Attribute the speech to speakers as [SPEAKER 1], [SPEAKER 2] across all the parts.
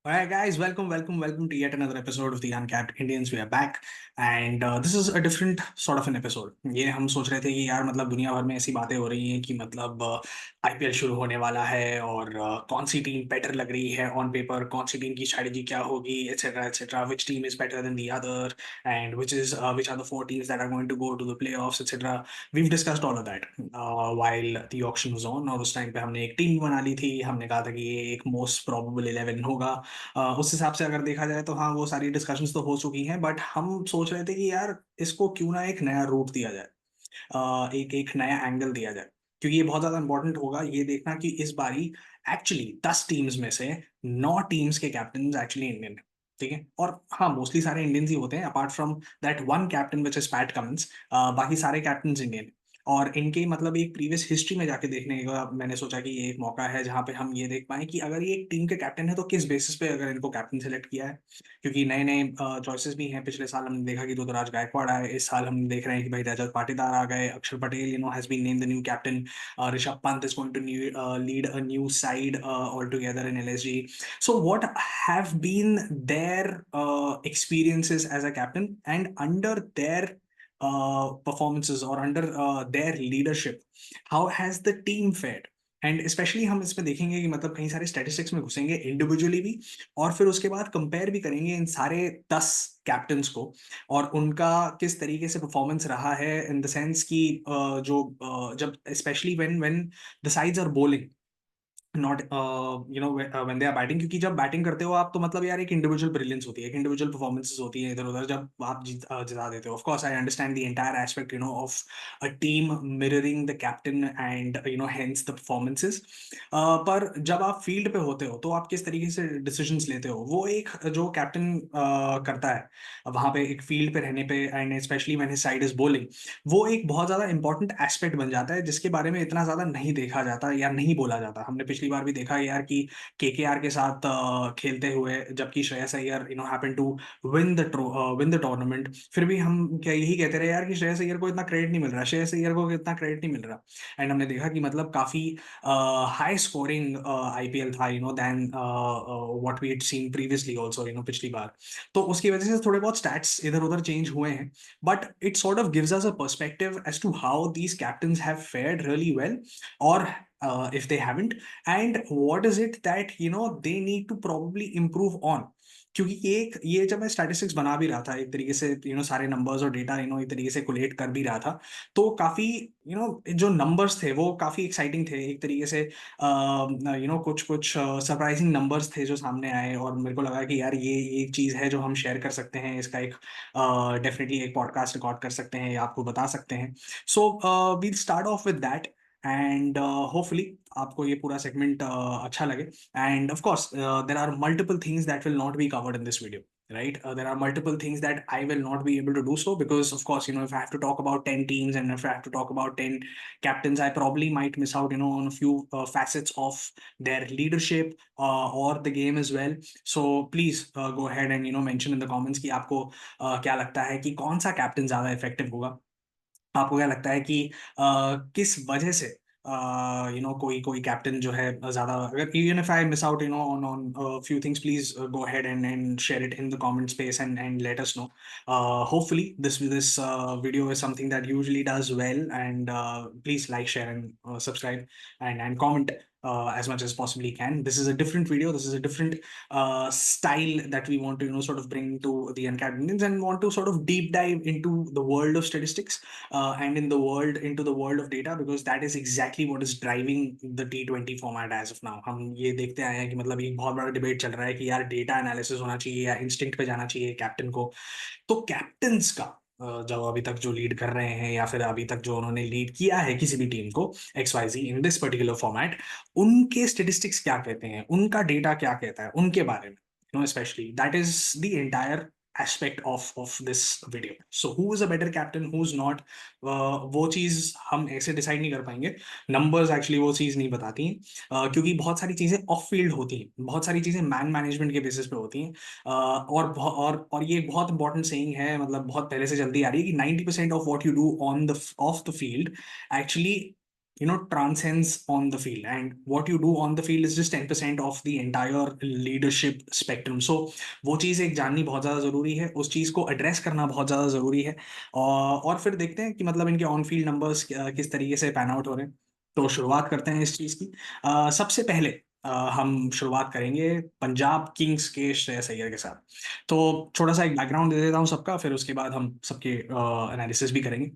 [SPEAKER 1] Alright, guys, welcome to yet another episode of the Uncapped Indians. We are back, and this is a different sort of an episode. ये हम सोच रहे थे कि यार मतलब दुनिया भर में ऐसी बातें हो रही हैं कि मतलब आईपीएल शुरू होने वाला है और कौन सी टीम बेटर लग रही है ऑन पेपर, कौन सी टीम की स्ट्रेटजी क्या होगी, etcetera, which team is better than the other, and which are the four teams that are going to go to the playoffs, etcetera. We've discussed all of that while the auction was on, और उस time पे हमने एक team बना ली थी. हमने कहा था कि ये एक मोस्ट प्रोबेबल 11 होगा. उस हिसाब से अगर देखा जाए तो हाँ, वो सारी डिस्कशंस तो हो चुकी हैं, बट हम सोच रहे थे कि यार इसको क्यों ना एक नया रूप दिया जाए, एक एक नया एंगल दिया जाए, क्योंकि ये बहुत ज्यादा इंपॉर्टेंट होगा ये देखना कि इस बारी एक्चुअली 10 टीम्स में से 9 टीम्स के कैप्टन एक्चुअली इंडियन है. ठीक है, और हाँ, मोस्टली सारे इंडियंस ही होते हैं apart from that one captain which is PAT Cummins. बाकी सारे कैप्टन इंडियन. और इनके मतलब एक प्रीवियस हिस्ट्री में जाके देखने का मैंने सोचा कि ये एक मौका है जहां पे हम ये देख पाए कि अगर ये एक टीम के कैप्टन है तो किस बेसिस पे अगर इनको कैप्टन सेलेक्ट किया है. क्योंकि नए नए चॉइसेस भी हैं. पिछले साल हमने देखा कि ऋतुराज गायकवाड़ आए, इस साल हम देख रहे हैं कि भाई रजत पाटीदार आ गए, Axar Patel has been named the new captain, Rishabh Pant is going to lead a new side all together in LSG. So what have been their experiences as a captain, and under their performances or under their leadership, how has the team fared. And specially हम इसमें देखेंगे कि मतलब कई सारे statistics में घुसेंगे individually भी, और फिर उसके बाद कंपेयर भी करेंगे इन सारे 10 कैप्टन्स को और उनका किस तरीके से परफॉर्मेंस रहा है, इन द सेंस कि जब specially when when the sides are bowling, not when they are batting. क्योंकि जब बैटिंग करते हो आप तो मतलब यार एक इंडिविजुअल ब्रिलियंस होती है, एक इंडिविजुअल परफॉर्मेंसेस होती है इधर उधर जब आप जिता देते हो. Of course I understand the entire aspect of a team mirroring the captain and hence the performances. पर जब आप फील्ड पे होते हो तो आप किस तरीके से डिसीजंस लेते हो, वो एक जो कैप्टन करता है वहां पे एक फील्ड पे रहने पे, and specially when his side is bowling, वो एक बहुत ज्यादा इंपॉर्टेंट एस्पेक्ट बन जाता है जिसके बारे में इतना ज्यादा नहीं देखा जाता या नहीं बोला जाता. हमने पिछली बार भी देखा यार कि केकेआर के साथ खेलते हुए जबकि Shreyas Iyer happened to win the tournament, फिर भी हम क्या यही कहते रहे यार कि श्रेयस अय्यर को इतना क्रेडिट नहीं मिल रहा, श्रेयस अय्यर को इतना क्रेडिट नहीं मिल रहा. एंड हमने देखा कि मतलब काफी हाई स्कोरिंग आईपीएल था then what we had seen previously also पिछली बार. तो उसकी वजह से थोड़े बहुत स्टैट्स इधर उधर चेंज हुए हैं, but it sort of gives us a perspective as to how these captains have fared really well, or if they haven't, and what is it that they need to probably improve on. क्योंकि ये जब मैं statistics बना भी रहा था एक तरीके से, सारे नंबर्स और डेटा एक तरीके से कोलेट कर भी रहा था, तो काफी जो नंबर्स थे वो काफी एक्साइटिंग थे एक तरीके से. कुछ कुछ सरप्राइजिंग नंबर्स थे जो सामने आए, और मेरे को लगा कि यार ये एक चीज है जो हम शेयर कर सकते हैं, इसका एक डेफिनेटली एक पॉडकास्ट रिकॉर्ड कर सकते हैं या आपको बता सकते हैं. So we'll start off with that, and hopefully आपको ये पूरा सेगमेंट अच्छा लगे. And of course there are multiple things that will not be covered in this video, right? There are multiple things that I will not be able to do so, because of course if I have to talk about 10 teams and if I have to talk about 10 captains, I probably might miss out on a few facets of their leadership or the game as well. So please go ahead and mention in the comments कि आपको क्या लगता है कि कौन सा captain ज्यादा effective होगा. आपको क्या लगता है कि किस वजह से कोई कोई कैप्टन जो है ज्यादा, अगर even if I miss out on on few things, please go ahead and share it in the comment space and let us know. Hopefully this video is something that usually does well, and please like, share, and subscribe, and comment as much as possibly can. This is a different video, this is a different style that we want to sort of bring to the Uncapped Indians, and want to sort of deep dive into the world of statistics and into the world of data, because that is exactly what is driving the T20 format as of now. हम ये देखते आए हैं कि मतलब एक बहुत बड़ा डिबेट चल रहा है कि यार डेटा एनालिसिस होना चाहिए या इंस्टिंक्ट पे जाना चाहिए कैप्टन को. तो कैप्टन्स का जो अभी तक जो लीड कर रहे हैं या फिर अभी तक जो उन्होंने लीड किया है किसी भी टीम को X Y Z in this particular format, उनके स्टेटिस्टिक्स क्या कहते हैं, उनका डेटा क्या कहता है उनके बारे में, especially that is the entire aspect of this video. So who is a better captain, who's not, वो चीज हम ऐसे डिसाइड नहीं कर पाएंगे. नंबर्स एक्चुअली वो चीज नहीं बताती हैं, क्योंकि बहुत सारी चीजें ऑफ फील्ड होती हैं, बहुत सारी चीजें मैन मैनेजमेंट के बेसिस पे होती हैं. और ये बहुत इंपॉर्टेंट सेइंग है, मतलब बहुत पहले से चलती आ रही है कि 90% of what you do on the of the field actually transcends on the field, and what you do on the field is just 10% of the entire leadership spectrum. So वो चीज़ एक जाननी बहुत ज़्यादा ज़रूरी है, उस चीज़ को एड्रेस करना बहुत ज़्यादा ज़रूरी है। और फिर देखते हैं कि मतलब इनके ऑन फील्ड नंबर्स किस तरीके से पैन आउट हो रहे हैं। तो शुरुआत करते हैं इस चीज़ की। सबसे पहले हम शुरुआत करेंगे पंजाब किंग्स के श्रेयस अय्यर के साथ। तो छोटा सा एक बैकग्राउंड दे देता हूँ सबका, फिर उसके बाद हम सबके एनालिसिस भी करेंगे।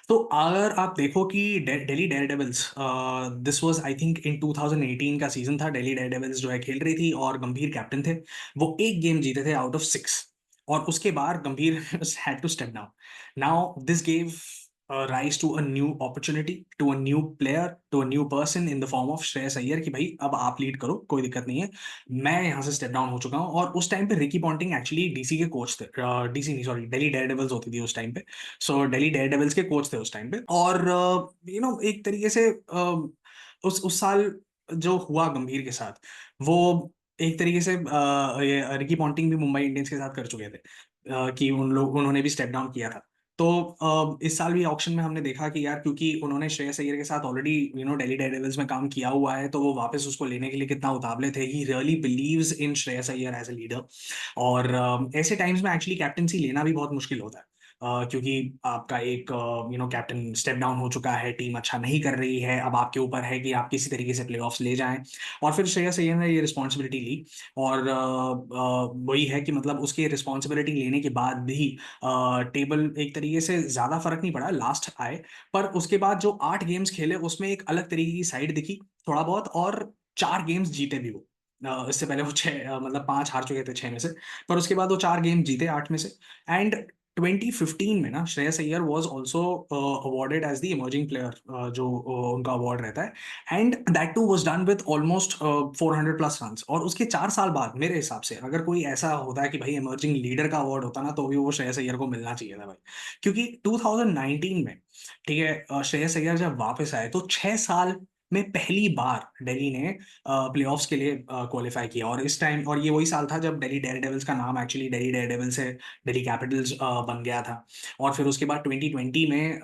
[SPEAKER 1] तो अगर आप देखो कि Delhi Daredevils, this was I think in 2018 का सीजन था। दिल्ली डेयरडेविल्स जो है खेल रही थी और गंभीर कैप्टन थे। वो एक गेम जीते थे आउट ऑफ 6, और उसके बाद Gambhir had to step down. Now this gave rise to a new opportunity, to a new player, to a new person in the form of Shreyas Iyer कि भाई अब आप लीड करो, कोई दिक्कत नहीं है, मैं यहाँ से स्टेप डाउन हो चुका हूँ। और उस टाइम पे रिकी पॉन्टिंग एक्चुअली डीसी के कोच थे, डीसी नहीं सॉरी दिल्ली डेयरडेविल्स होती थी उस टाइम पे। सो दिल्ली डेयरडेविल्स के कोच थे उस टाइम पे। और एक तरीके से उस साल जो हुआ गंभीर के साथ, वो एक तरीके से ये रिकी पॉन्टिंग भी मुंबई इंडियंस के साथ कर चुके थे, कि उन्होंने भी स्टेप डाउन किया था। तो इस साल भी ऑक्शन में हमने देखा कि यार क्योंकि उन्होंने श्रेयस अय्यर के साथ ऑलरेडी दिल्ली डेयरडेविल्स में काम किया हुआ है, तो वो वापस उसको लेने के लिए कितना उतावले थे। He really believes in Shreyas Iyer as a leader. और ऐसे टाइम्स में एक्चुअली कैप्टनसी लेना भी बहुत मुश्किल होता है, क्योंकि आपका एक कैप्टन स्टेप डाउन हो चुका है, टीम अच्छा नहीं कर रही है, अब आपके ऊपर है कि आप किसी तरीके से प्लेऑफ्स ले जाएं। और फिर श्रेयस अय्यर ने ये रिस्पॉन्सिबिलिटी ली, और वही है कि मतलब उसकी रिस्पॉन्सिबिलिटी लेने के बाद भी टेबल एक तरीके से ज्यादा फर्क नहीं पड़ा, लास्ट आए। पर उसके बाद जो 8 गेम्स खेले उसमें एक अलग तरीके की साइड दिखी थोड़ा बहुत, और 4 गेम्स जीते भी वो। इससे पहले वो मतलब 5 हार चुके थे 6 में से, पर उसके बाद वो 4 गेम जीते 8 में से। एंड 2015 में ना Shreyas Iyer was also awarded as the emerging player, जो उनका अवार्ड रहता है। And that too was done with almost 400 plus runs. और उसके 4 साल बाद मेरे हिसाब से अगर कोई ऐसा होता है कि भाई इमर्जिंग लीडर का अवार्ड होता ना, तो भी वो श्रेयस अय्यर को मिलना चाहिए था भाई। क्योंकि 2019 में, ठीक है, श्रेयस अय्यर जब वापस आए तो 6 साल में पहली बार दिल्ली ने प्लेऑफ्स के लिए क्वालिफाई किया। और इस टाइम, और ये वही साल था जब दिल्ली डेयरडेविल्स का नाम एक्चुअली दिल्ली डेयरडेविल्स से दिल्ली कैपिटल्स बन गया था। और फिर उसके बाद 2020 में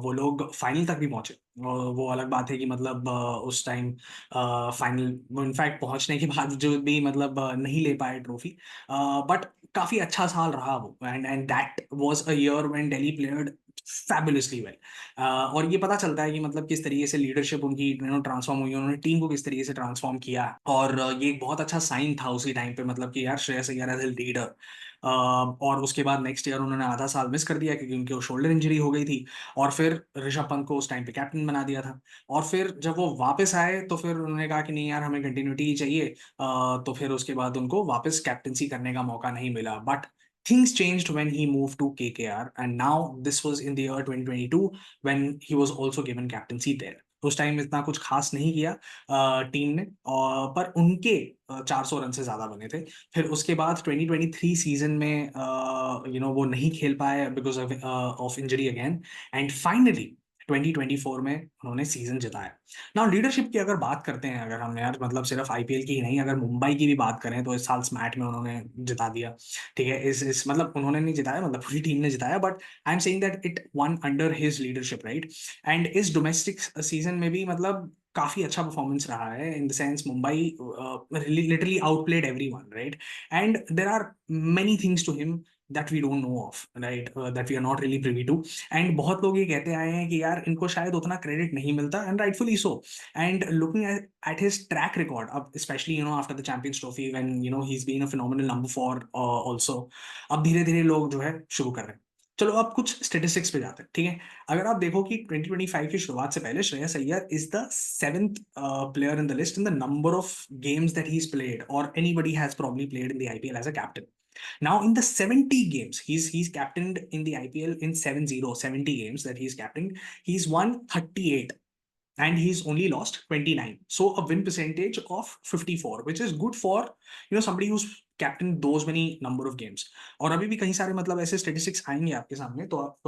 [SPEAKER 1] वो लोग फाइनल तक भी पहुंचे। और वो अलग बात है कि मतलब उस टाइम फाइनल इनफैक्ट पहुंचने के बावजूद भी मतलब नहीं ले पाए ट्रॉफी। बट काफी अच्छा साल रहा वो, and that was a year when Delhi played fabulously well. और ये पता चलता है कि मतलब किस तरीके से लीडरशिप उनकी ट्रांसफॉर्म हुई, उन्होंने टीम को किस तरीके से ट्रांसफॉर्म किया। और ये एक बहुत अच्छा साइन था उसी टाइम पे, मतलब कि यार Shreyas Iyer as a leader. और उसके बाद नेक्स्ट ईयर उन्होंने आधा साल मिस कर दिया क्योंकि उनकी शोल्डर इंजरी हो गई थी। और फिर ऋषभ पंत को उस टाइम पे कैप्टन बना दिया था। और फिर जब वो वापस आए तो फिर उन्होंने कहा कि नहीं यार हमें कंटिन्यूटी ही चाहिए। तो फिर उसके बाद उनको वापस कैप्टनसी करने का मौका नहीं मिला। But things changed when he moved to KKR, and now this was in the year 2022 when he was also given captaincy there. उस टाइम इतना कुछ खास नहीं किया टीम ने, पर उनके 400 रन से ज्यादा बने थे। फिर उसके बाद 2023 सीजन में वो नहीं खेल पाए because of injury again. And finally 2024 में उन्होंने सीजन जिताया। नाउ लीडरशिप की अगर बात करते हैं, अगर हम यार मतलब सिर्फ आईपीएल की ही नहीं, अगर मुंबई की भी बात करें तो इस साल स्मैट में उन्होंने जिता दिया। ठीक है, इस मतलब उन्होंने नहीं जिताया, मतलब पूरी टीम ने जिताया, but I am saying that it won under his leadership, right. And इस डोमेस्टिक सीजन में भी मतलब काफी अच्छा परफॉर्मेंस रहा है, in the sense Mumbai literally outplayed everyone, right. And there are many things to him that we don't know of, right, that we are not really privy to। and बहुत लोग ये कहते आए हैं कि यार इनको शायद उतना क्रेडिट नहीं मिलता, and rightfully so। and looking at his track record, अब especially after the Champions Trophy when he's been a phenomenal number 4 also। अब धीरे धीरे लोग जो है शुरू कर रहे हैं। चलो अब कुछ स्टेटिस्टिक्स पे जाते हैं, ठीक है। अगर आप देखो कि 2025 की शुरुआत से पहले Shreyas Iyer is the 7th player in the list in the number of games that he's played or anybody has probably played in the IPL as a captain। Now in the 70 games he's captained in the IPL in 70 games that he's captained, he's won 38 and he's only lost 29, so a win percentage of 54, which is good for somebody who's captained those many number of games। और अभी भी कई सारे मतलब ऐसे statistics आएंगे आपके सामने, तो आप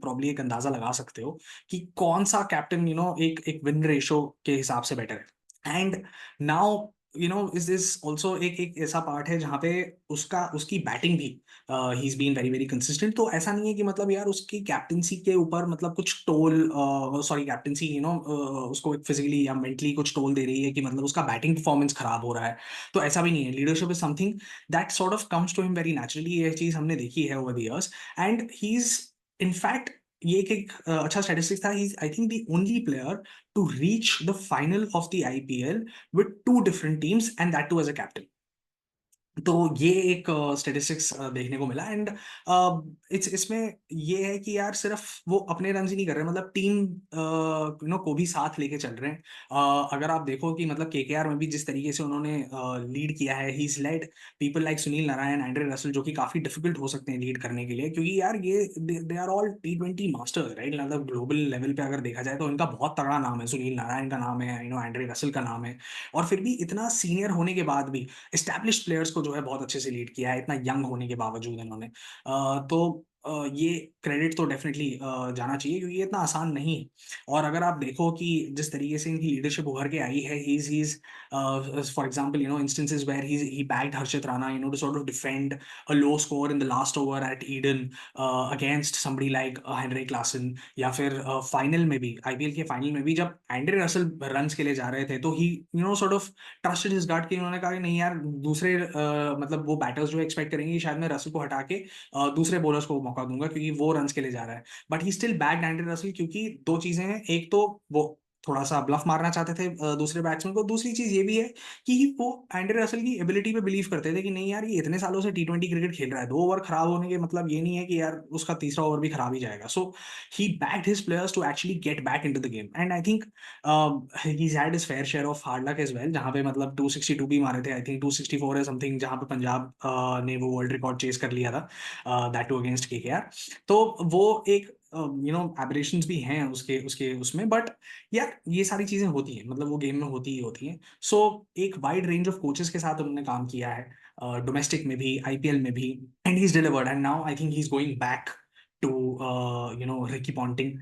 [SPEAKER 1] प्रॉब्ली एक अंदाजा लगा सकते हो कि कौन सा कैप्टन एक विन रेशो के हिसाब से बेटर है। And now is this also एक एक ऐसा पार्ट है जहाँ पे उसकी बैटिंग भी he is been very very consistent. तो ऐसा नहीं है कि मतलब यार उसकी कैप्टनसी के ऊपर मतलब कुछ टोल, सॉरी कैप्टनसी उसको फिजिकली या मेंटली कुछ टोल दे रही है कि मतलब उसका बैटिंग परफॉर्मेंस खराब हो रहा है। तो ऐसा भी नहीं है। Leadership is something that sort of comes to him very naturally. ये चीज हमने देखी है over the years, and he is in fact ये एक अच्छा स्टैटिस्टिक्स था। He I think the only player to reach the final of the IPL with two different teams, and that too as a captain. तो ये एक statistics देखने को मिला, एंड इसमें ये है कि यार सिर्फ वो अपने रन ही नहीं कर रहे, मतलब टीम को भी साथ लेके चल रहे हैं। अगर आप देखो कि मतलब केकेआर में भी जिस तरीके से उन्होंने लीड किया है, he is led people like Sunil Narine, Andre Russell, जो कि काफी डिफिकल्ट हो सकते हैं लीड करने के लिए, क्योंकि यार ये they are all T20 master, right? मतलब ग्लोबल लेवल पे अगर देखा जाए तो इनका बहुत तगड़ा नाम है। सुनील नारायण का नाम है, एंड्रे रसल का नाम है, और फिर भी इतना सीनियर होने के बाद भी एस्टैब्लिश्ड प्लेयर्स को जो है बहुत अच्छे से लीड किया है, इतना यंग होने के बावजूद इन्होंने। तो ये क्रेडिट तो डेफिनेटली जाना चाहिए, क्योंकि ये इतना आसान नहीं है। और अगर आप देखो कि जिस तरीके से इनकी लीडरशिप उभर के आई है, he is for example instances where he backed Harshit Rana to sort of defend a low score in the last over at Eden against somebody like Heinrich Klaasen, या फिर फाइनल में भी, आईपीएल के फाइनल में भी जब एंड्रे रसल रन्स के लिए जा रहे थे, तो ही सॉर्ट ऑफ ट्रस्टेड हिज गट, कि उन्होंने कहा कि नहीं यार, दूसरे मतलब वो बैटर्स जो एक्सपेक्ट करेंगे कि शायद मैं रसल को हटा के दूसरे बॉलर्स को मौका दूंगा, क्योंकि वो रन्स के लिए जा रहा है। But he still backed Andre Russell, क्योंकि दो चीजें हैं। एक तो वो थोड़ा सा ब्लफ मारना चाहते थे दूसरे बैट्समैन को। दूसरी चीज ये भी है कि वो एंड्रे रसल की एबिलिटी पे बिलीव करते थे कि नहीं यार, ये इतने सालों से T20 क्रिकेट खेल रहा है, 2 ओवर खराब होने के मतलब ये नहीं है कि यार उसका तीसरा ओवर भी खराब ही जाएगा। So he backed his players to actually get back into the game, and I think he's had his fair share of hard luck as well, जहाँ पे मतलब 262 भी मारे थे, आई थिंक 264 है समथिंग, जहाँ पे पंजाब ने वो वर्ल्ड रिकॉर्ड चेस कर लिया था, दैट टू अगेंस्ट केकेआर। तो वो एक एबरेशंस भी हैं उसके उसके उसमें, बट यार ये सारी चीजें होती हैं, मतलब वो गेम में होती ही होती हैं। सो एक वाइड रेंज ऑफ कोचेस के साथ उन्होंने काम किया है, डोमेस्टिक में भी, आईपीएल में भी, and he is delivered, and now I think he is going back to Ricky Ponting,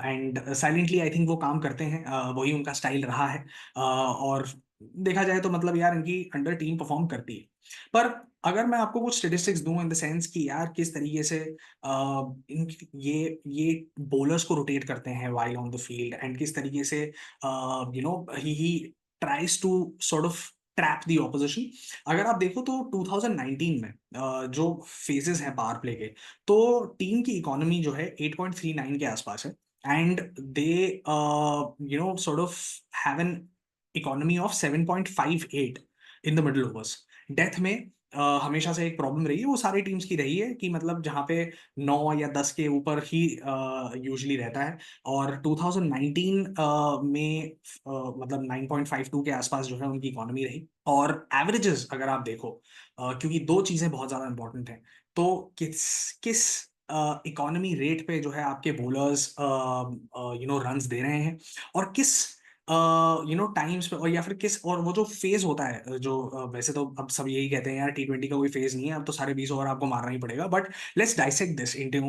[SPEAKER 1] and silently I think वो काम करते हैं, वही उनका स्टाइल रहा है। और देखा जाए तो मतलब यार इनकी अंडर टीम परफॉर्म करती है। पर अगर मैं आपको कुछ स्टेटिस्टिक्स दूं इन द सेंस कि यार किस तरीके से इन ये बॉलर्स को रोटेट करते हैं while on the field, and किस तरीके से he tries to sort of trap the opposition. अगर आप देखो तो 2019 में जो फेजेस हैं पावर प्ले के, तो टीम की इकोनॉमी जो है 8.39 के आसपास है, and they sort of have an economy of 7.58 in the middle overs. Death में हमेशा से एक प्रॉब्लम रही है, वो सारी टीम्स की रही है, कि मतलब जहाँ पे 9 या 10 के ऊपर ही यूजुअली रहता है। और 2019 में मतलब 9.52 के आसपास जो है उनकी इकोनॉमी रही। और एवरेजेस अगर आप देखो, क्योंकि दो चीजें बहुत ज्यादा इंपॉर्टेंट हैं, तो किस किस इकोनॉमी रेट पे जो है आपके बॉलर्स रन्स दे रहे हैं, और किस टाइम्स पे, और या फिर किस, और वो जो फेज होता है जो वैसे तो अब सब यही कहते हैं यार T20 का कोई फेज नहीं है, अब तो सारे 20 ओवर आपको मारना ही पड़ेगा, but let's dissect this into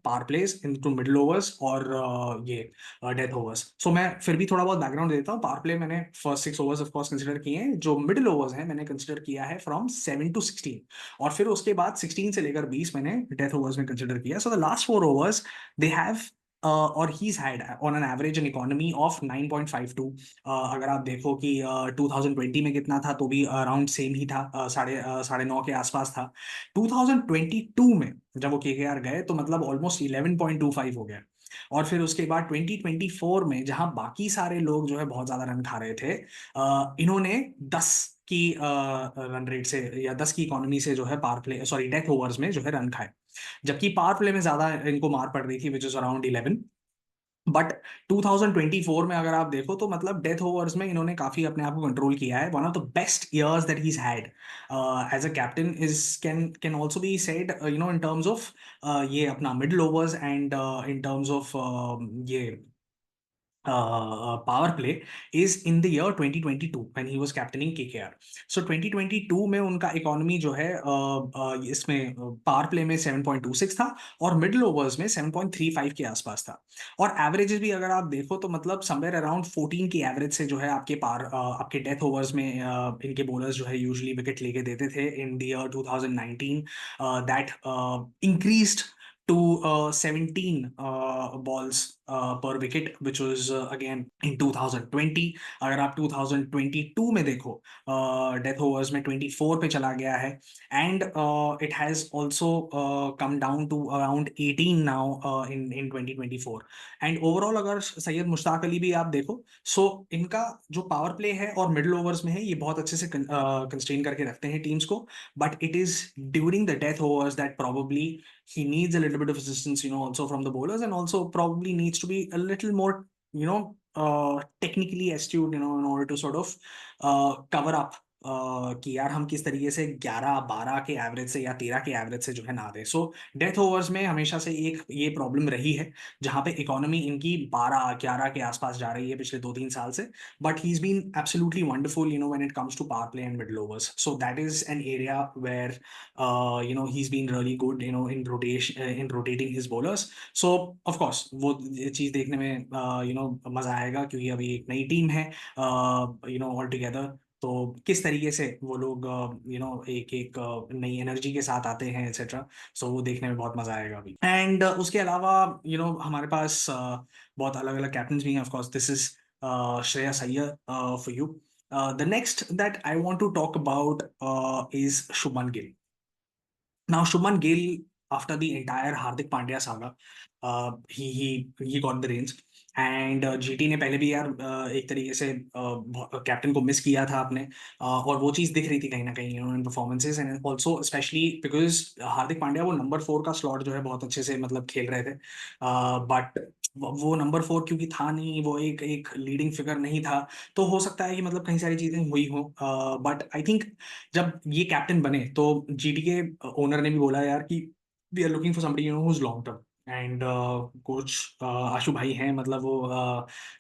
[SPEAKER 1] power place, into middle overs, और ये डेथ ओवर्स। सो मैं फिर भी थोड़ा बहुत बैकग्राउंड देता हूँ। पावर प्ले मैंने first 6 overs of course consider किए हैं, जो मिडिल ओवर्स हैं मैंने कंसिडर किया है फ्रॉम 7 to 16, और फिर उसके बाद 16 से लेकर 20 मैंने डेथ ओवर्स में कंसिडर किया। So the last 4 overs they have और he's had on an average an economy of 9.52। अगर आप देखो कि 2020 में कितना था, तो भी अराउंड सेम ही था, साढ़े 9 के आसपास था। 2022 में जब वो केकेआर गए तो मतलब ऑलमोस्ट 11.25 हो गया। और फिर उसके बाद 2024 में जहां बाकी सारे लोग जो है बहुत ज्यादा रन खा रहे थे, इन्होंने 10 की रन रेट से या 10 की इकोनॉमी से जो है power play, sorry death overs में जो है रन खाए, जबकि पावर प्ले में ज्यादा इनको मार पड़ रही थी, विच इज अराउंड 11। बट 2024 में अगर आप देखो तो मतलब डेथ ओवर्स में इन्होंने काफी अपने आप को कंट्रोल किया है। One of the best years that he's had as a captain is can also be said in terms of ये अपना middle overs, and in terms of ये power play is in the year 2022 when he was captaining KKR. So 2022 में उनका economy जो है इसमें power play में 7.26 था और मिडिल ओवर्स में 7.35 के आसपास था। और एवरेजेस भी अगर आप देखो तो मतलब समवेयर अराउंड 14 की एवरेज से जो है आपके डेथ ओवर्स में इनके बॉलर्स जो है यूजुअली विकेट लेके देते थे in the year 2019 that increased to 17 balls per wicket, which was again in 2020. अगर आप 2022 में देखो डेथ ओवर्स में 24 पे चला गया है and it has also come down to around 18 now in 2024 and overall अगर सैयद मुश्ताक अली भी आप देखो सो इनका जो पावर प्ले है और मिडिल ओवर्स में है ये बहुत अच्छे से कंस्ट्रेन करके रखते हैं टीम्स को but it is during the death overs that probably he needs a little bit of assistance, also from the bowlers, and also probably needs to be a little more, technically astute, in order to sort of cover up कि यार हम किस तरीके से 11-12 के average से या 13 के एवरेज से जो है ना दे। सो डेथ ओवर्स में हमेशा से एक ये प्रॉब्लम रही है जहां पे इकोनॉमी इनकी 12-11 के आसपास जा रही है पिछले 2-3 साल से but he is been absolutely wonderful when it comes to power play and middle overs. So that is an area where he's been really good in rotating his bowlers. So of course वो चीज देखने में मजा आएगा क्योंकि अभी एक नई टीम है ऑल टुगेदर। तो किस तरीके से वो लोग एक एक नई एनर्जी के साथ आते हैं एक्सेट्रा। सो वो देखने में बहुत मजा आएगा अभी। एंड उसके अलावा हमारे पास बहुत अलग अलग कैप्टन भी हैं। Of course this is Shreyas Iyer for you. The next that I want to talk about is Shubman Gill. Now, Shubman Gill, after the entire Hardik Pandya saga, he got the reins. And GT ने पहले भी यार एक तरीके से captain को miss किया था आपने और वो चीज़ दिख रही थी कहीं ना कहीं इन performances and also specially because Hardik Pandya वो नंबर 4 का स्लॉट जो है बहुत अच्छे से मतलब खेल रहे थे बट वो नंबर 4 क्योंकि था नहीं वो एक लीडिंग फिगर नहीं था तो हो सकता है कि मतलब कई सारी चीज़ें हुई हो बट आई थिंक जब ये कैप्टन बने तो जीटी के ओनर ने भी बोला यार कि we are looking for somebody who is long term and coach Ashu भाई हैं मतलब वो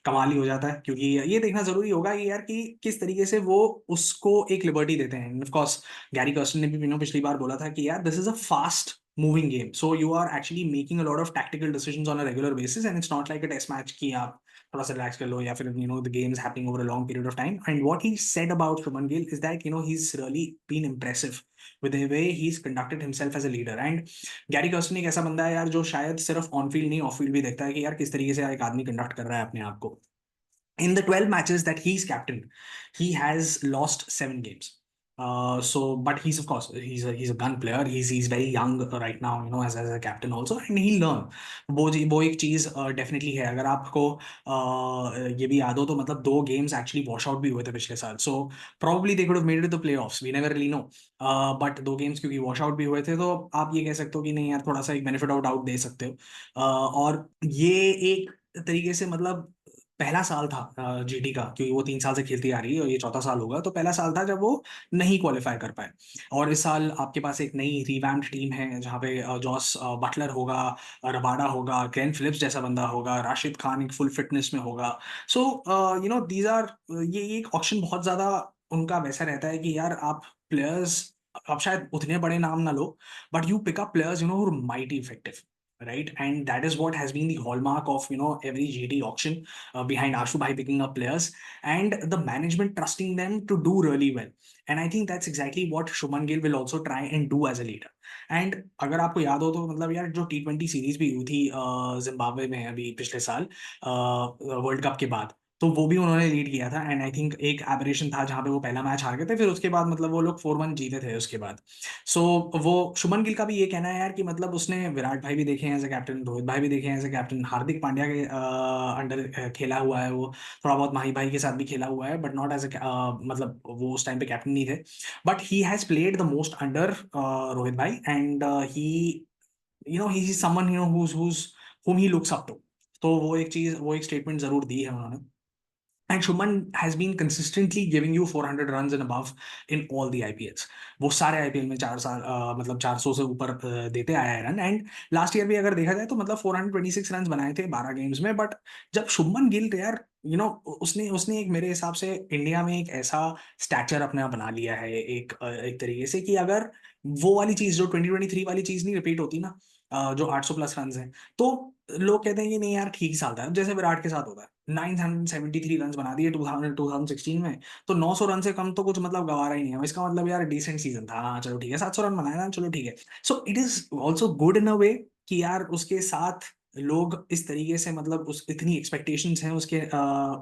[SPEAKER 1] कमाल ही हो जाता है क्योंकि ये देखना जरूरी होगा कि यार कि किस तरीके से वो उसको एक लिबर्टी देते हैं। ऑफ कोर्स गैरी कर्स्टन ने भी पिछली बार बोला था कि यार this is a fast moving game, so you are actually making a lot of tactical decisions on a regular basis and it's not like a test match कि आप थोड़ा सा relax कर लो या फिर the game is happening over a long period of time. And what he said about Shubman Gill is that he's really been impressive with the way he's conducted himself as a leader. And Gary Kirsten एक ऐसा बंदा है यार जो शायद सिर्फ on field नहीं of field भी देखता है कि यार किस तरीके से एक आदमी कंडक्ट कर रहा है अपने आप को। In the 12 matches that he's captain, he has lost 7 games. But he's of course he's a gun player. He's very young right now, as a captain also, and he'll learn. वो एक चीज definitely है। अगर आपको ये भी याद हो तो मतलब 2 गेम्स एक्चुअली वॉश आउट भी हुए थे पिछले साल। सो probably they could have made it to the playoffs. We never really know. But 2 games क्योंकि वॉश आउट भी हुए थे तो आप ये कह सकते हो कि नहीं यार थोड़ा सा एक बेनिफिट ऑफ डाउट दे सकते हो। और ये एक तरीके से मतलब पहला साल था जीटी का क्योंकि वो 3 साल से खेलती आ रही है और ये चौथा साल होगा तो पहला साल था जब वो नहीं क्वालिफाई कर पाए। और इस साल आपके पास एक नई रिवैम्प्ड टीम है जहाँ पे जॉस बटलर होगा, रबाडा होगा, ग्लेन फिलिप्स जैसा बंदा होगा, राशिद खान एक फुल फिटनेस में होगा। सो दीज आर ये एक ऑप्शन बहुत ज्यादा उनका वैसा रहता है कि यार आप प्लेयर्स अब शायद उतने बड़े नाम ना लो but you pick up players who are mighty effective, right? And that is what has been the hallmark of every GT auction, behind Ashu Bhai picking up players and the management trusting them to do really well. And I think that's exactly what Shubman Gill will also try and do as a leader. And अगर आपको याद हो तो मतलब यार जो T20 series भी हुई थी जिम्बाब्वे में अभी पिछले साल वर्ल्ड कप के बाद तो वो भी उन्होंने लीड किया था। एंड आई थिंक एक एबरेशन था जहां पे वो पहला मैच हार गए थे फिर उसके बाद मतलब वो लोग 4-1 जीते थे उसके बाद। सो वो शुभमन गिल का भी ये कहना है यार कि मतलब उसने विराट भाई भी देखे हैं एज ए कैप्टन, रोहित भाई भी देखे हैं as a captain, Hardik Pandya के अंडर खेला हुआ है वो, थोड़ा बहुत माही भाई के साथ भी खेला हुआ है बट नॉट एज ए मतलब वो उस टाइम पे कैप्टन नहीं थे but he has played the most under Rohit भाई and he he is someone who's whom he looks up to। तो वो एक चीज वो एक स्टेटमेंट जरूर दी है उन्होंने। And Shubman has been consistently giving you 400 run and above in all the IPLs. वो सारे आईपीएल में 4 साल मतलब 400 से ऊपर देते आया है रन। एंड लास्ट ईयर भी अगर देखा जाए तो मतलब 426 रन बनाए थे 12 गेम्स में। बट जब शुभमन गिल यार उसने उसने एक मेरे हिसाब से इंडिया में एक ऐसा स्टैचर अपने आप बना लिया है एक तरीके से कि अगर वो वाली चीज जो 2023 वाली चीज नहीं रिपीट होती ना, जो 800 प्लस रन है, तो लोग कहते हैं कि नहीं यार ठीक चलता है, जैसे विराट के साथ होता है। 973 रन बना दिए 2016 में, तो 900 रन से कम तो कुछ मतलब गवारा ही नहीं है। इसका मतलब यार डिसेंट सीजन था, हाँ चलो ठीक है, 700 रन बनाया ना, चलो ठीक है। So it is also good in a way कि यार उसके साथ लोग इस तरीके से मतलब उस इतनी एक्सपेक्टेशंस हैं उसके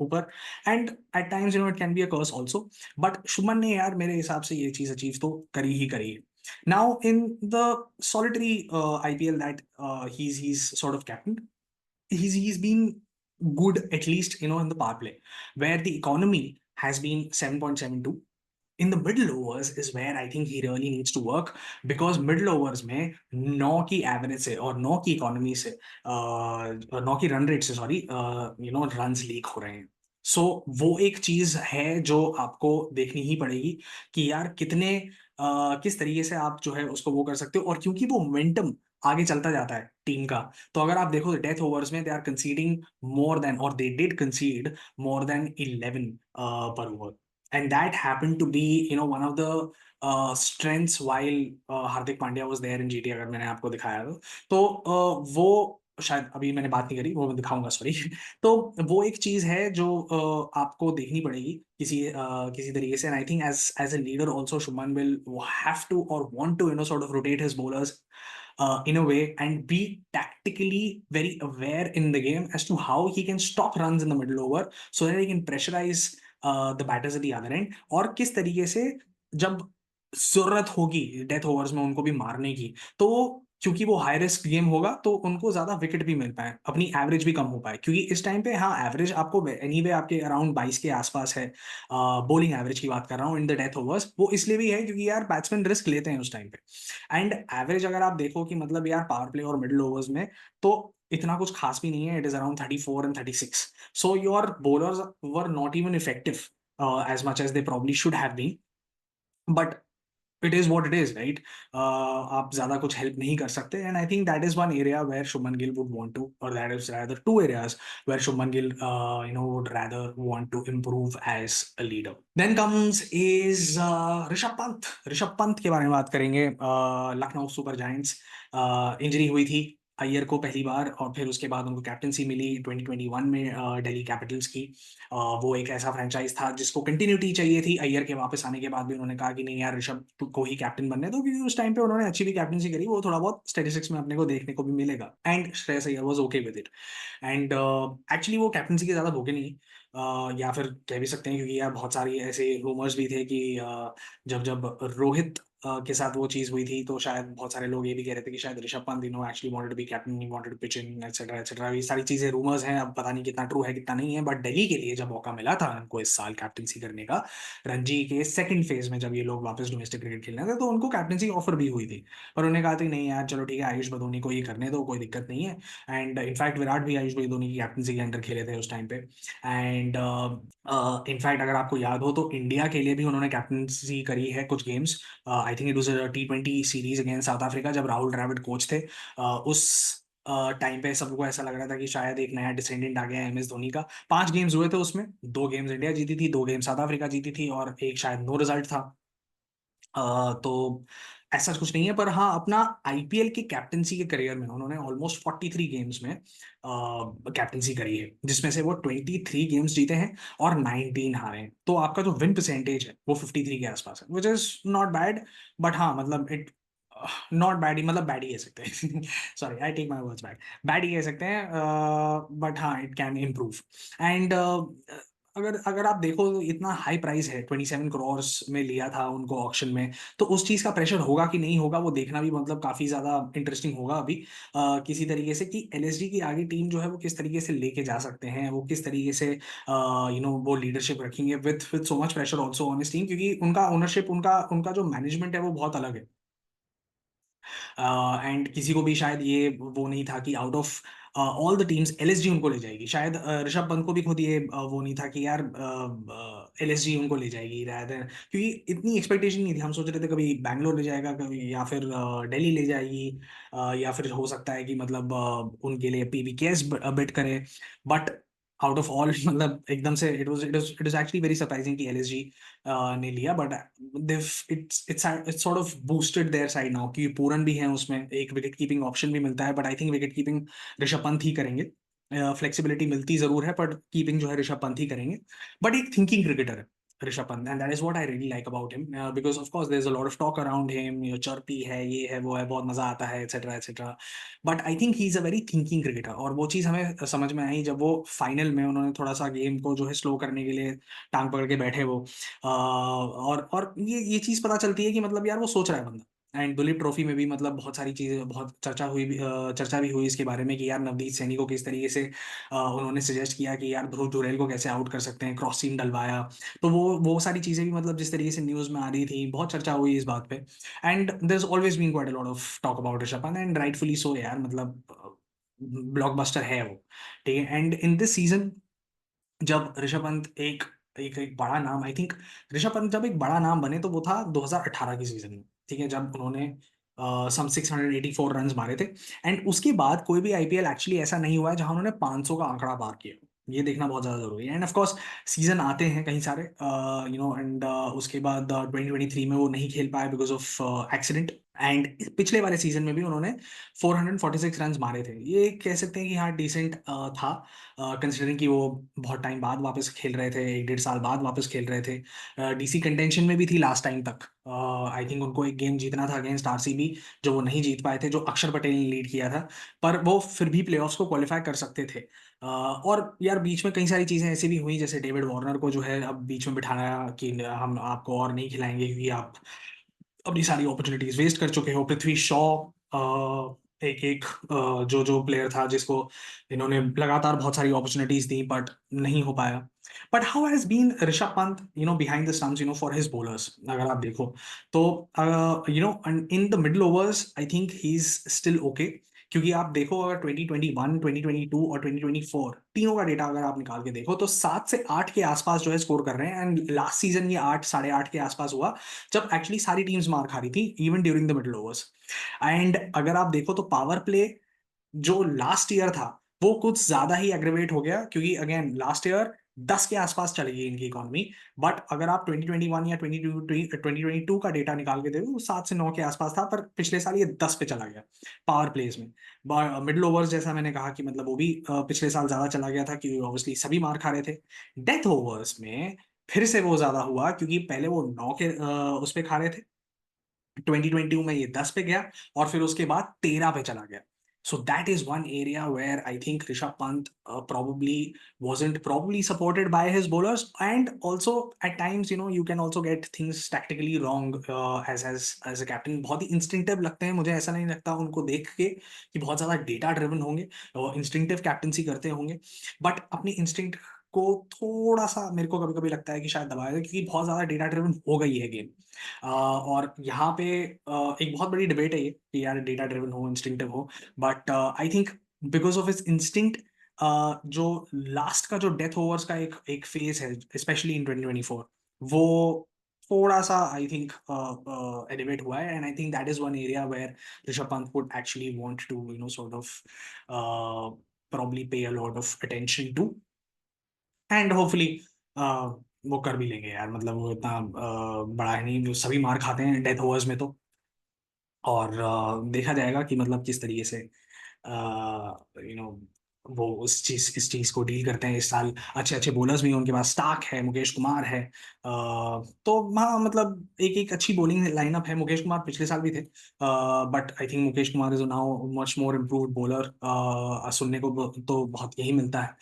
[SPEAKER 1] ऊपर। And at times it can be a curse also. But Shubman ने यार मेरे हिसाब से ये चीज अचीव तो करी ही करी है। Now in the solitary IPL that he's sort of captain, he's been good, at least in the power play, where the economy has been 7.72. In the middle overs is where I think he really needs to work, because middle overs में 9 की average से और 9 की economy से 9 की run rate से, sorry, run leak हो रहे हैं। सो वो एक चीज है जो आपको देखनी ही पड़ेगी कि यार किस तरीके से आप जो है उसको वो कर सकते हो। और क्योंकि वो मोमेंटम आगे चलता जाता है टीम का, तो अगर आप देखो डेथ ओवर्स में they are conceding more than, और they did concede more than 11 पर over. And that happened to be one of the strengths while Hardik Pandya was there in GT, अगर मैंने आपको दिखाया तो वो शायद अभी मैंने बात नहीं करी, वो मैं दिखाऊंगा, सॉरी। तो वो एक चीज है जो आपको देखनी पड़ेगी किसी तरीके से। And I think as a leader also Shubman will have to और want to sort of rotate his bowlers in a way and be tactically very aware in the game as to how he can stop runs in the middle over so that he can pressurize the batters at the other and. और किस तरीके से जब जरूरत होगी death overs में उनको भी मारने की, तो क्योंकि वो हाई रिस्क गेम होगा तो उनको ज्यादा विकेट भी मिल पाए, अपनी एवरेज भी कम हो पाए। क्योंकि इस टाइम पे हाँ एवरेज आपको एनीवे आपके अराउंड 22 के आसपास है, बॉलिंग एवरेज की बात कर रहा हूँ इन द डेथ ओवर्स। वो इसलिए भी है क्योंकि यार बैट्समैन रिस्क लेते हैं उस टाइम पे। एंड एवरेज अगर आप देखो कि मतलब यार पावर प्ले और मिडिल ओवर्स में तो इतना कुछ खास भी नहीं है, it is around 34 and 36। So your bowlers were not even effective as much as they probably should have been. But it is what it is, right. आप ज्यादा कुछ हेल्प नहीं कर सकते। And I think that is one area where Shubman Gill would want to, और that is rather two areas where Shubman Gill would rather want to improve as a leader. Then comes is Rishabh Pant के बारे में बात करेंगे। लखनऊ सुपर जायंट्स, इंजरी हुई थी अय्यर को पहली बार, और फिर उसके बाद उनको कैप्टनसी मिली 2021 में दिल्ली कैपिटल्स की। वो एक ऐसा फ्रेंचाइज था जिसको कंटिन्यूटी चाहिए थी। अय्यर के वापस आने के बाद भी उन्होंने कहा कि नहीं यार ऋषभ को ही कैप्टन बनने दो, क्योंकि उस टाइम पे उन्होंने अच्छी भी कैप्टनसी करी, वो थोड़ा बहुत स्टेटिस्टिक्स में अपने को देखने को भी मिलेगा। And Shreyas Iyer was okay with it. And actually वो कैप्टनसी के ज्यादा भूखे नहीं, या फिर कह भी सकते हैं, क्योंकि यार बहुत सारी ऐसे रूमर्स भी थे कि जब जब रोहित के साथ वो चीज हुई थी तो शायद बहुत सारे लोग ये भी कह रहे थे कि शायद Rishabh Pant actually wanted to be captain, he wanted to pitch in etcetera etcetera. ये सारी चीजें रूमर्स हैं, अब पता नहीं कितना ट्रू है कितना नहीं है। बट दिल्ली के लिए जब मौका मिला था उनको इस साल कैप्टनसी करने का, रणजी के सेकंड फेज में, जब ये लोग वापस डोमेस्टिक क्रिकेट खेलने थे, तो उनको कैप्टनसी ऑफर भी हुई थी। पर उन्होंने कहा था कि नहीं यार चलो ठीक है, आयुष बदोनी को ये करने दो, कोई दिक्कत नहीं है। एंड इनफैक्ट विराट भी आयुष बदोनी की कैप्टनसी के अंडर खेले थे उस टाइम पे। एंड इनफैक्ट अगर आपको याद हो तो इंडिया के लिए भी उन्होंने कैप्टनसी करी है कुछ games. I think it was a T20 series against south Africa, जब राहुल द्रविड़ कोच थे। उस टाइम पे सबको ऐसा लग रहा था कि शायद एक नया डिसेंडेंट आ गया है MS धोनी का। 5 गेम्स हुए थे उसमें, 2 गेम्स इंडिया जीती थी, 2 गेम्स साउथ अफ्रीका जीती थी, और एक शायद नो रिजल्ट था। तो ऐसा कुछ नहीं है। पर हाँ, अपना आईपीएल के कैप्टनसी के करियर में उन्होंने ऑलमोस्ट 43 गेम्स में कैप्टनसी करी है, जिसमें से वो 23 गेम्स जीते हैं और 19 हारे हैं। तो आपका जो विन परसेंटेज है वो 53 के आसपास है, which is not bad. But हाँ मतलब इट नॉट बैड ही, मतलब बैड ही कह सकते हैं। Sorry, I take my words back, bad ही कह सकते हैं। बट हाँ इट कैन इम्प्रूव। एंड अगर अगर आप देखो तो इतना हाई प्राइस है, 27 करोड़ में लिया था उनको ऑक्शन में, तो उस चीज का प्रेशर होगा कि नहीं होगा वो देखना भी मतलब काफी ज्यादा इंटरेस्टिंग होगा अभी। किसी तरीके से कि एलएसजी की आगे टीम जो है वो किस तरीके से लेके जा सकते हैं, वो किस तरीके से वो लीडरशिप रखेंगे with so much pressure also on इस टीम, क्योंकि उनका ओनरशिप, उनका उनका जो मैनेजमेंट है वो बहुत अलग है। एंड किसी को भी शायद ये वो नहीं था कि out of all the teams LSG उनको ले जाएगी। शायद ऋषभ पंत को भी खुद ये वो नहीं था कि यार एलएसजी उनको ले जाएगी rather क्योंकि इतनी एक्सपेक्टेशन नहीं थी। हम सोच रहे थे कभी बैंगलोर ले जाएगा, कभी या फिर दिल्ली ले जाएगी, या फिर हो सकता है कि मतलब उनके लिए पीवीकेएस बिड करे। बट आउट ऑफ ऑल मतलब एकदम से it was actually very surprising कि एलएसजी ने लिया। But it's sort of boosted their side now कि पूरन भी है उसमें, एक विकेट कीपिंग ऑप्शन भी मिलता है। But I think wicket keeping Rishabh Pant ही करेंगे। फ्लेक्सिबिलिटी मिलती जरूर है पर कीपिंग जो है ऋषभ पंत ही करेंगे। बट एक थिंकिंग क्रिकेटर है Rishabh Pant, and that is what I really like about him, because of course there is a lot of talk around him, ये चर्पी है, ये है, वो है, बहुत मजा आता है, etcetera etcetera. But I think he is a very thinking cricketer, और वो चीज़ हमें समझ में आई जब वो फाइनल में उन्होंने थोड़ा सा गेम को जो है स्लो करने के लिए टांग पकड़ के बैठे वो। और ये चीज़ पता चलती है कि मतलब यार वो सोच रहा है बंदा। एंड दुलीप ट्रॉफी में भी मतलब बहुत सारी चीज़ें, बहुत चर्चा भी हुई इसके बारे में कि यार नवदीप सैनी को किस तरीके से उन्होंने सजेस्ट किया कि यार ध्रुव जुरैल को कैसे आउट कर सकते हैं, क्रॉस सीम डलवाया। तो वो सारी चीज़ें भी मतलब जिस तरीके से न्यूज़ में आ रही थी, बहुत चर्चा हुई इस बात पे। And there is always been quite a lot of talk about Rishabh Pant, and rightfully so यार, मतलब ब्लॉकबस्टर है वो। ठीक है, एंड इन दिस सीजन जब ऋषभ पंत एक एक एक बड़ा नाम, आई थिंक ऋषभ पंत जब एक बड़ा नाम बने तो वो था 2018 की सीजन में। ठीक है, जब उन्होंने सम 684 रन मारे थे। एंड उसके बाद कोई भी आईपीएल एक्चुअली ऐसा नहीं हुआ है जहां उन्होंने 500 का आंकड़ा पार किया। ये देखना बहुत ज्यादा जरूरी है। एंड ऑफ कोर्स सीजन आते हैं कहीं सारे, एंड उसके बाद 2023 में वो नहीं खेल पाए बिकॉज ऑफ एक्सीडेंट। एंड पिछले वाले सीजन में भी उन्होंने 446 रन मारे थे। ये कह सकते हैं कि हाँ डिसेंट था, कंसिडरिंग कि वो बहुत टाइम बाद वापस खेल रहे थे, 1 डेढ़ साल बाद वापस खेल रहे थे। डीसी कंटेंशन में भी थी लास्ट टाइम तक। आई थिंक उनको एक गेम जीतना था अगेंस्ट आरसीबी, जो वो नहीं जीत पाए थे, जो अक्षर पटेल ने लीड किया था। पर वो फिर भी प्लेऑफ्स को क्वालिफाई कर सकते थे। और यार बीच में कई सारी चीज़ें ऐसी भी हुई, जैसे डेविड वार्नर को जो है अब बीच में बिठाया कि हम आपको और नहीं खिलाएंगे क्योंकि आप अपनी सारी अपॉर्चुनिटीज वेस्ट कर चुके हो। पृथ्वी शॉ एक एक जो जो प्लेयर था जिसको इन्होंने लगातार बहुत सारी अपॉर्चुनिटीज दी बट नहीं हो पाया। But how has been Rishabh Pant behind the stumps for his bowlers, अगर आप देखो तो in the middle overs I think he is still okay. क्योंकि आप देखो अगर 2021, 2022 और 2024 तीनों का डेटा अगर आप निकाल के देखो तो 7 से 8 के आसपास जो है स्कोर कर रहे हैं। एंड लास्ट सीजन ये 8, 8.5 के आसपास हुआ जब एक्चुअली सारी टीम्स मार खा रही थी even during the middle overs. And अगर आप देखो तो पावर प्ले जो लास्ट ईयर था वो कुछ ज्यादा ही एग्रीवेट हो गया, क्योंकि अगेन लास्ट ईयर 10 के आसपास चली गई इनकी इकोनॉमी। बट अगर आप 2021 या 2022 का डेटा निकाल के देखो, 7 से 9 के आसपास था, पर पिछले साल ये 10 पे चला गया पावर प्लेस में। मिडल ओवर्स जैसा मैंने कहा कि मतलब वो भी पिछले साल ज्यादा चला गया था क्योंकि ऑब्वियसली सभी मार खा रहे थे। डेथ ओवर्स में फिर से वो ज्यादा हुआ क्योंकि पहले वो 9 के उस पे खा रहे थे, 2022 में ये 10 पे गया, और फिर उसके बाद 13 पे चला गया। So that is one area where I think Rishabh Pant probably wasn't probably supported by his bowlers, and also at times you can also get things tactically wrong as a captain। बहुत ही इंस्टिंक्टिव लगते हैं मुझे, ऐसा नहीं लगता उनको देख के कि बहुत ज्यादा डेटा ड्रिवन होंगे और इंस्टिंक्टिव कैप्टनसी करते होंगे। बट अपनी इंस्टिंक्ट को थोड़ा सा मेरे को कभी कभी लगता है कि शायद दबाया जाए, क्योंकि बहुत ज्यादा डेटा ड्रिवन हो गई है गेम। और यहाँ पे एक बहुत बड़ी डिबेट है ये कि यार डेटा ड्रिवन हो, इंस्टिंक्टिव हो। But I think because of is instinct, जो लास्ट का जो डेथ ओवर्स का एक एक फेज है स्पेशली इन 2024, वो थोड़ा सा आई थिंक एलिवेट हुआ है। And I think that is one area where Rishabh Pant would actually want to sort of probably pay a lot of attention to, and hopefully वो कर भी लेंगे यार। मतलब वो इतना बड़ा है नहीं, जो सभी मार खाते हैं डेथ ओवर्स में तो। और देखा जाएगा कि मतलब किस तरीके से वो इस चीज को डील करते हैं। इस साल अच्छे अच्छे बॉलर्स भी हैं उनके पास, स्टार्क है, मुकेश कुमार है। तो हाँ मतलब एक एक अच्छी बॉलिंग लाइनअप है। मुकेश कुमार पिछले साल भी थे, but I think Mukesh Kumar is now much more improved bowler. सुनने को तो बहुत यही मिलता है।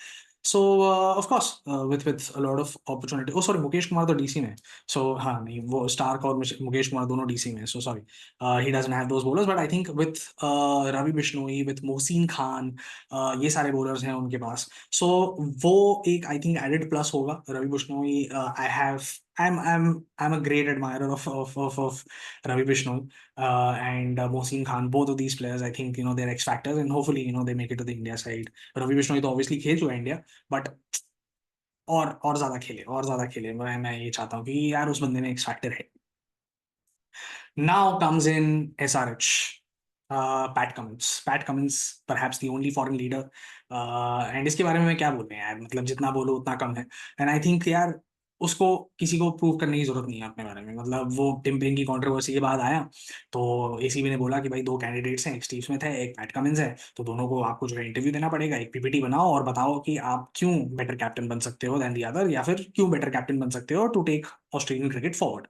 [SPEAKER 1] So of course with a lot of opportunity. Oh sorry, Mukesh Kumar तो डीसी में। सो हाँ नहीं, वो स्टार्क और मुकेश कुमार दोनों डीसी में, so sorry. He doesn't have those bowlers, but I think with Ravi Bishnoi, with Mohsin Khan, ये सारे bowlers हैं उनके पास। So वो एक I think added plus होगा। Ravi Bishnoi, I have I'm a great admirer of Ravi Bishnoi and Mohsin Khan. Both of these players, I think, they're X factors, and hopefully, they make it to the India side. Ravi Bishnoi तो obviously खेल चुका है India, but और ज्यादा खेले मैं ये चाहता हूँ कि यार उस बंदे में X factor है. Now comes in SRH, Pat Cummins. Pat Cummins, perhaps the only foreign leader. And इसके बारे में मैं क्या बोलूं यार, मतलब जितना बोलो उतना कम है. एंड आई थिंक यार उसको किसी को प्रूव करने की जरूरत नहीं है अपने बारे में. मतलब वो टिम्परिंग की कंट्रोवर्सी के बाद आया तो एसीबी ने बोला कि भाई 2 कैंडिडेट्स हैं, एक स्टीव स्मिथ है, एक पैट कमिंस है, तो दोनों को आपको जो है इंटरव्यू देना पड़ेगा, एक पीपीटी बनाओ और बताओ कि आप क्यों बेटर कैप्टन बन सकते हो देन द अदर, या फिर क्यों बेटर कैप्टन बन सकते हो to take Australian cricket forward.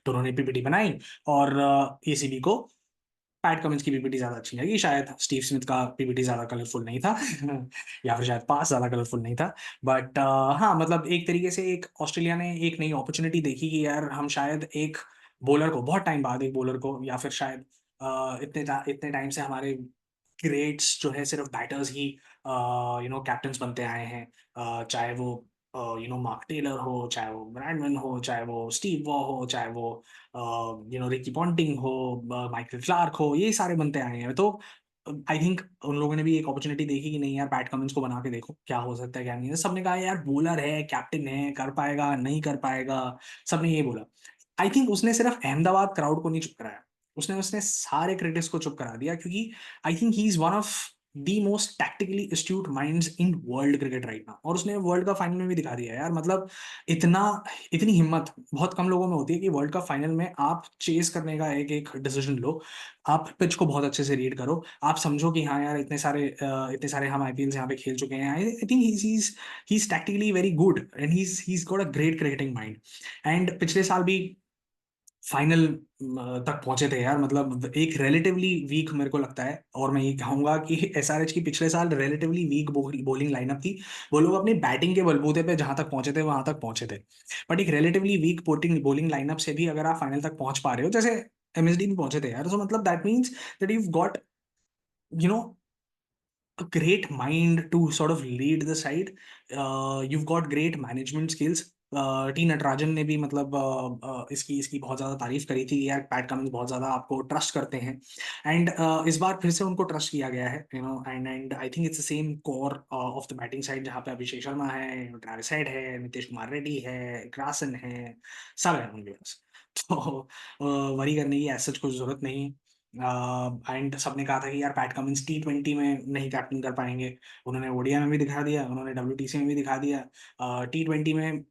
[SPEAKER 1] तो उन्होंने पीपीटी बनाई और एसीबी को पैट कमिंस की पीपीटी ज्यादा अच्छी लगी. शायद स्टीव स्मिथ का पीपीटी ज्यादा कलरफुल नहीं था या फिर शायद पास ज्यादा कलरफुल नहीं था. बट हाँ, मतलब एक तरीके से एक ऑस्ट्रेलिया ने एक नई अपॉर्चुनिटी देखी कि यार हम शायद एक बॉलर को, बहुत टाइम बाद एक बॉलर को, या फिर शायद इतने टाइम से हमारे ग्रेट्स जो है सिर्फ बैटर्स ही कैप्टन्स बनते आए हैं. चाहे वो मार्क टेलर हो, चाहे वो ब्रैडमैन हो, चाहे वो स्टीव वॉ हो, चाहे वो रिकी पॉन्टिंग हो, माइकल क्लार्क हो, ये सारे बनते आए हैं. तो आई थिंक उन लोगों ने भी एक अपॉर्चुनिटी देखी कि नहीं यार पैट कमिंस को बना के देखो क्या हो सकता है क्या नहीं है. सबने कहा यार बॉलर है, कैप्टन है, कर पाएगा नहीं कर पाएगा, सबने ये बोला. आई थिंक उसने सिर्फ अहमदाबाद क्राउड को नहीं चुप कराया, उसने उसने सारे क्रिटिक्स को चुप करा दिया, क्योंकि आई think he is one of the most tactically astute minds in world cricket right now. और उसने वर्ल्ड कप फाइनल में भी दिखा दिया यार. मतलब इतना इतनी हिम्मत बहुत कम लोगों में होती है कि वर्ल्ड कप फाइनल में आप चेस करने का एक एक डिसीजन लो, आप पिच को बहुत अच्छे से रीड करो, आप समझो कि हाँ यार इतने सारे हम आईपीएल यहाँ पे खेल चुके हैं. आई think he is tactically very good and he is got a great cricketing mind. And पिछले साल भी फाइनल तक पहुंचे थे यार. मतलब एक रिलेटिवली वीक मेरे को लगता है, और मैं ये कहूंगा कि एसआरएच की पिछले साल रिलेटिवली वीक बॉलिंग लाइनअप थी. वो लोग अपनी बैटिंग के बलबूते पे जहां तक पहुंचे थे वहां तक पहुंचे थे. बट एक रिलेटिवली वीक बॉलिंग लाइनअप से भी अगर आप फाइनल तक पहुंच पा रहे हो, जैसे एमएसडी भी पहुंचे थे यार, तो मतलब that means that you got you know a great mind to sort of lead the side. You've got great management skills. T Natarajan ने भी मतलब इसकी इसकी बहुत ज़्यादा तारीफ करी थी कि यार पैट कमिंस बहुत ज़्यादा आपको ट्रस्ट करते हैं. एंड इस बार फिर से उनको ट्रस्ट किया गया है, and I think it's the same core of the batting side, जहाँ पे अभिषेक शर्मा है, ट्रेविस हेड है, नीतीश कुमार रेड्डी है, ग्रासन है, सब है उनके पास. तो वरी करने की ऐसा कुछ जरूरत नहीं. एंड सबने कहा था कि यार पैट कमिंस T20 में नहीं कैप्टन कर पाएंगे. उन्होंने ओडिया में भी दिखा दिया, उन्होंने WTC में भी दिखा दिया. T20 में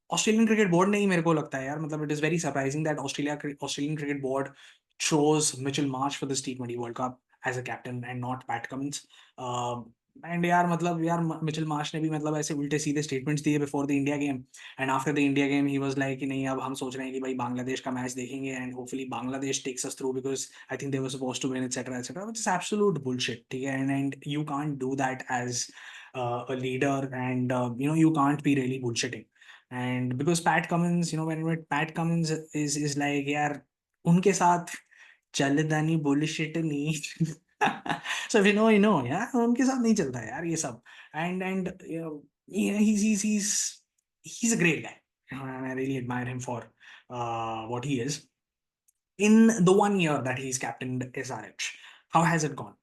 [SPEAKER 1] ऑस्ट्रेलियन क्रिकेट बोर्ड ने ही, मेरे को लगता है यार, मतलब it is very surprising that Australian cricket board chose Mitchell Marsh for this T20 World Cup as a captain and not Pat Cummins. And यार मतलब यार मिचेल मार्श ने भी मतलब ऐसे उल्टे सीधे स्टेटमेंट्स दिए before the India game. And after the India game he was like कि नहीं, अब हम सोच रहे हैं कि भाई बांग्लादेश का मैच देखेंगे and hopefully Bangladesh takes us through because I think they were supposed to win etcetera etcetera, which is absolute bullshit. ठीक है. And you can't do that as a leader, and you can't be really bullshitting. And because Pat Cummins, when Pat Cummins is like यार उनके साथ चलदानी bullshit नहीं. So if यार उनके साथ नहीं चलता है यार ये सब. And he's a great guy, and I really admire him for what he is. In the 1 year that he's captained SRH, how has it gone?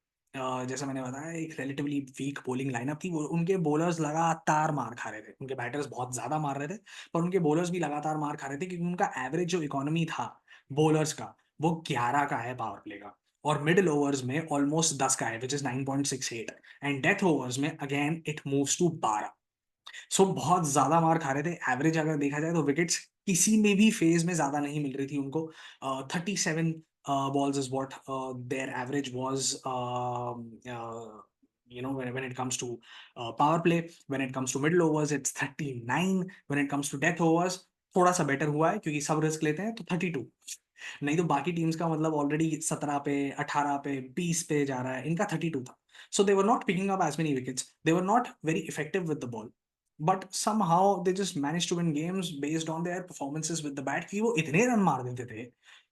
[SPEAKER 1] जैसा मैंने बताया, एक रिलेटिवली वीक बॉलिंग लाइनअप थी. वो उनके बॉलर्स लगातार मार खा रहे थे, उनके बैटर्स बहुत ज्यादा मार रहे थे, पर उनके बॉलर्स भी लगातार मार खा रहे थे, क्योंकि उनका एवरेज जो इकोनॉमी था बॉलर्स का, वो 11 का है पावर प्ले का, और मिडिल ओवर्स में ऑलमोस्ट 10 का है, which is 9.68. And death overs में अगेन इट मूव्स टू 12. सो बहुत ज्यादा मार खा रहे थे. एवरेज अगर देखा जाए तो विकेट्स किसी में भी फेज में ज्यादा नहीं मिल रही थी उनको. 37 balls is what their average was, when it comes to power play. When it comes to middle overs, it's 39. When it comes to death overs, थोड़ा सा बेटर हुआ है क्योंकि सब रिस्क लेते हैं, तो 32. नहीं तो बाकी टीम्स का मतलब ऑलरेडी 17 पे, 18 पे, 20 पे जा रहा है, इनका 32 था. So they were not picking up as many wickets, they were not very effective with the ball, but somehow they just managed to win games based on their performances with the bat, कि वो इतने run मार देते थे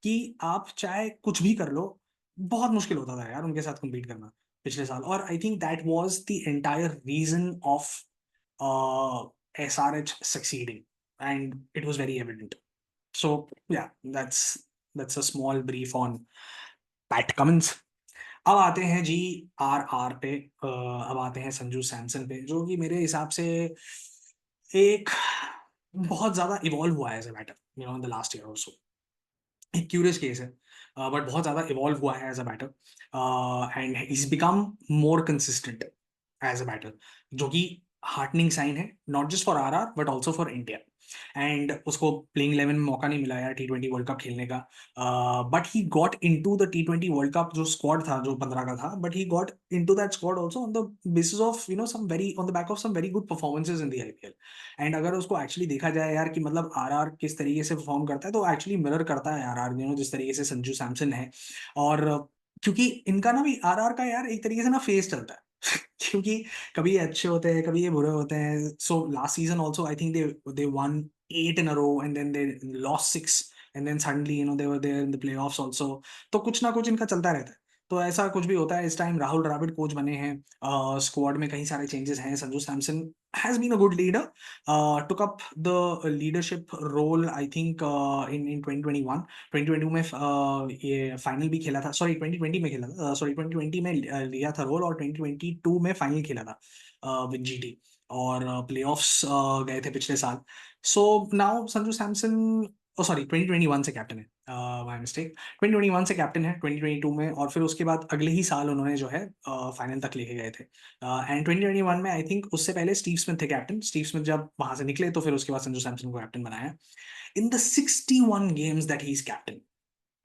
[SPEAKER 1] कि आप चाहे कुछ भी कर लो, बहुत मुश्किल होता था यार उनके साथ compete करना पिछले साल. और आई think that was the entire reason of SRH succeeding, and it was very evident. So yeah, that's a small brief on PAT Cummins. अब आते हैं जी आर पे। अब आते हैं संजू सैमसन पे, जो कि मेरे हिसाब से एक बहुत ज्यादा इवॉल्व हुआ है as a batter, in the last year also. एक क्यूरियस केस है, बट बहुत ज़्यादा इवॉल्व हुआ है as a batter, and is become more consistent as a batter, जो कि हार्टनिंग साइन है, not just for R but also for India. And उसको प्लेइंग 11 में मौका नहीं मिला यार T20 वर्ल्ड कप खेलने का, but he got in to the T20 world cup जो स्क्वाड था, जो 15 का था, but he got in to that squad also on the basis of some very on the back of some very good performances in the IPL। And अगर उसको actually देखा जाए यार कि मतलब आर किस तरीके से परफॉर्म करता है, तो एक्चुअली मिरर करता है आर जिस तरीके से संजू सैमसन है। और क्योंकि इनका ना भी आर का यार एक तरीके से ना फेस चलता है क्योंकि कभी ये अच्छे होते हैं, कभी ये बुरे होते हैं। So last season also I think they one 8 in a row and then they lost 6 and then suddenly they were there in the playoffs also। तो कुछ ना कुछ इनका चलता रहता है। तो ऐसा कुछ भी होता है। इस टाइम राहुल द्रविड़ कोच बने हैं, स्क्वाड में कई सारे चेंजेस हैं। Sanju Samson has been a good leader, took up the leadership role I think in 2021। 2022 में ये फाइनल भी खेला था, सॉरी 2020 में खेला था, सॉरी 2020 में लिया था रोल, और 2022 में फाइनल खेला था विद GT, और प्लेऑफ्स गए थे पिछले साल। सो नाउ संजू सैमसन, ओ सॉरी 2021 से कैप्टन है, माय मिस्टेक, 2021 से कैप्टन है 2022 में, और फिर उसके बाद अगले ही साल उन्होंने जो है फाइनल तक लेके गए थे। एंड 2021 में आई थिंक उससे पहले स्टीव स्मिथ थे कैप्टन। स्टीव स्मिथ जब वहां से निकले तो फिर उसके बाद संजू सैमसन को कैप्टन बनाया। In the 61 games that he is captain,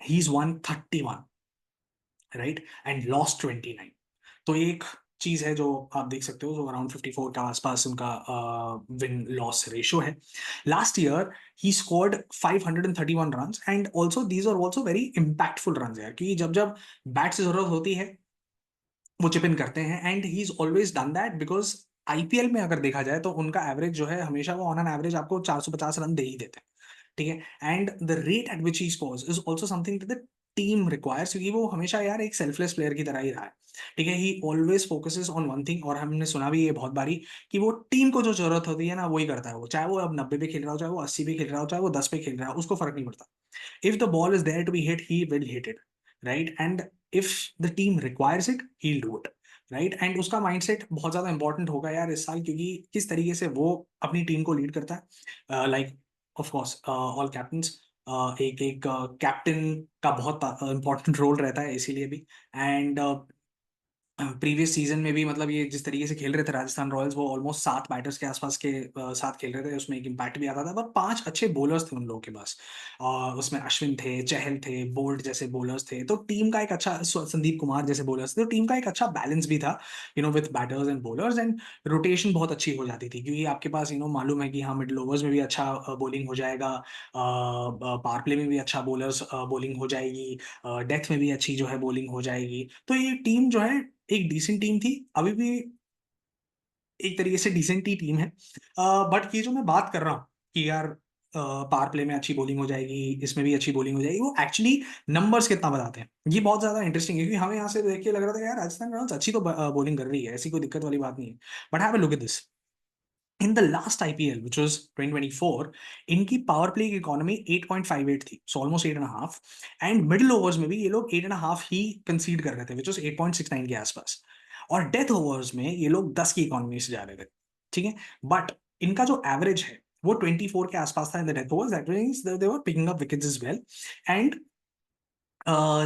[SPEAKER 1] he is one 31, right, and lost 29। तो एक चीज है जो आप देख सकते हो, जो अराउंड 54 के आसपास उनका विन लॉस रेशियो है। Last year he scored 531 runs, and also these are also very impactful runs यार, कि जब जब बैट से जरूरत होती है वो चिप इन करते हैं, and he is always done that, because IPL में अगर देखा जाए तो उनका एवरेज जो है हमेशा वो ऑन एन एवरेज आपको 450 रन दे ही देते हैं, ठीक है। And the rate at which he scores is also something that the team requires, क्योंकि वो हमेशा यार एक सेल्फलेस प्लेयर की तरह ही रहा है, ठीक है। ही always focuses on one thing, और हमने सुना भी ये बहुत बारी कि वो टीम को जो जरूरत होती है ना वही करता है वो, चाहे वो अब 90 पे खेल रहा हो, चाहे वो 80 पे खेल रहा हो, चाहे वो 10 पे खेल रहा हो, उसको फर्क नहीं पड़ता। If the ball is there to be hit, he will hit it, right? And if the team requires it, he'll do it, right? And उसका माइंडसेट बहुत ज्यादा इंपॉर्टेंट होगा यार इस साल, क्योंकि किस तरीके से वो अपनी टीम को लीड करता है। Like of course all captains, एक एक कैप्टन का बहुत इंपॉर्टेंट रोल रहता है इसीलिए भी। एंड प्रीवियस सीजन में भी मतलब ये जिस तरीके से खेल रहे थे राजस्थान रॉयल्स, वो ऑलमोस्ट 7 बैटर्स के आसपास के साथ खेल रहे थे, उसमें एक इम्पैक्ट भी आता था, पर 5 अच्छे बॉलर्स थे उन लोगों के पास। उसमें अश्विन थे, चहल थे, बोल्ट जैसे बॉलर्स थे, तो टीम का एक अच्छा संदीप कुमार जैसे बॉलर्स थे, तो टीम का एक अच्छा बैलेंस भी था, with batters and bowlers. And rotation बहुत अच्छी हो जाती थी, क्योंकि आपके पास मालूम है कि हाँ मिडिल ओवर्स में भी अच्छा बॉलिंग हो जाएगा, पावर प्ले में भी अच्छा बॉलर्स बॉलिंग हो जाएगी, डेथ में भी अच्छी जो है बॉलिंग हो जाएगी। तो ये टीम जो है एक डिसेंट टीम थी, अभी भी एक तरीके से डिसेंट ही टीम है। बट ये जो मैं बात कर रहा हूँ कि यार पावर प्ले में अच्छी बॉलिंग हो जाएगी, इसमें भी अच्छी बॉलिंग हो जाएगी, वो एक्चुअली नंबर्स कितना बताते हैं, ये बहुत ज्यादा इंटरेस्टिंग है, क्योंकि हमें यहाँ से देख के लग रहा था यार राजस्थान रॉयल्स अच्छी तो बॉलिंग कर रही है, ऐसी कोई दिक्कत वाली बात नहीं है। But have a look at this, in the last IPL which was 2024, इनकी पावर प्ले की इकोनॉमी 8.58 थी, so almost 8.5। And middle overs में भी ये लोग 8.5 ही कंसीड कर रहे थे, विच वॉज 8.69 के आसपास। और डेथ ओवर्स में ये लोग 10 की इकोनॉमी से जा रहे थे, ठीक है। बट इनका जो एवरेज है वो 24 के आसपास था in the death overs, that means they were picking up wickets as well. And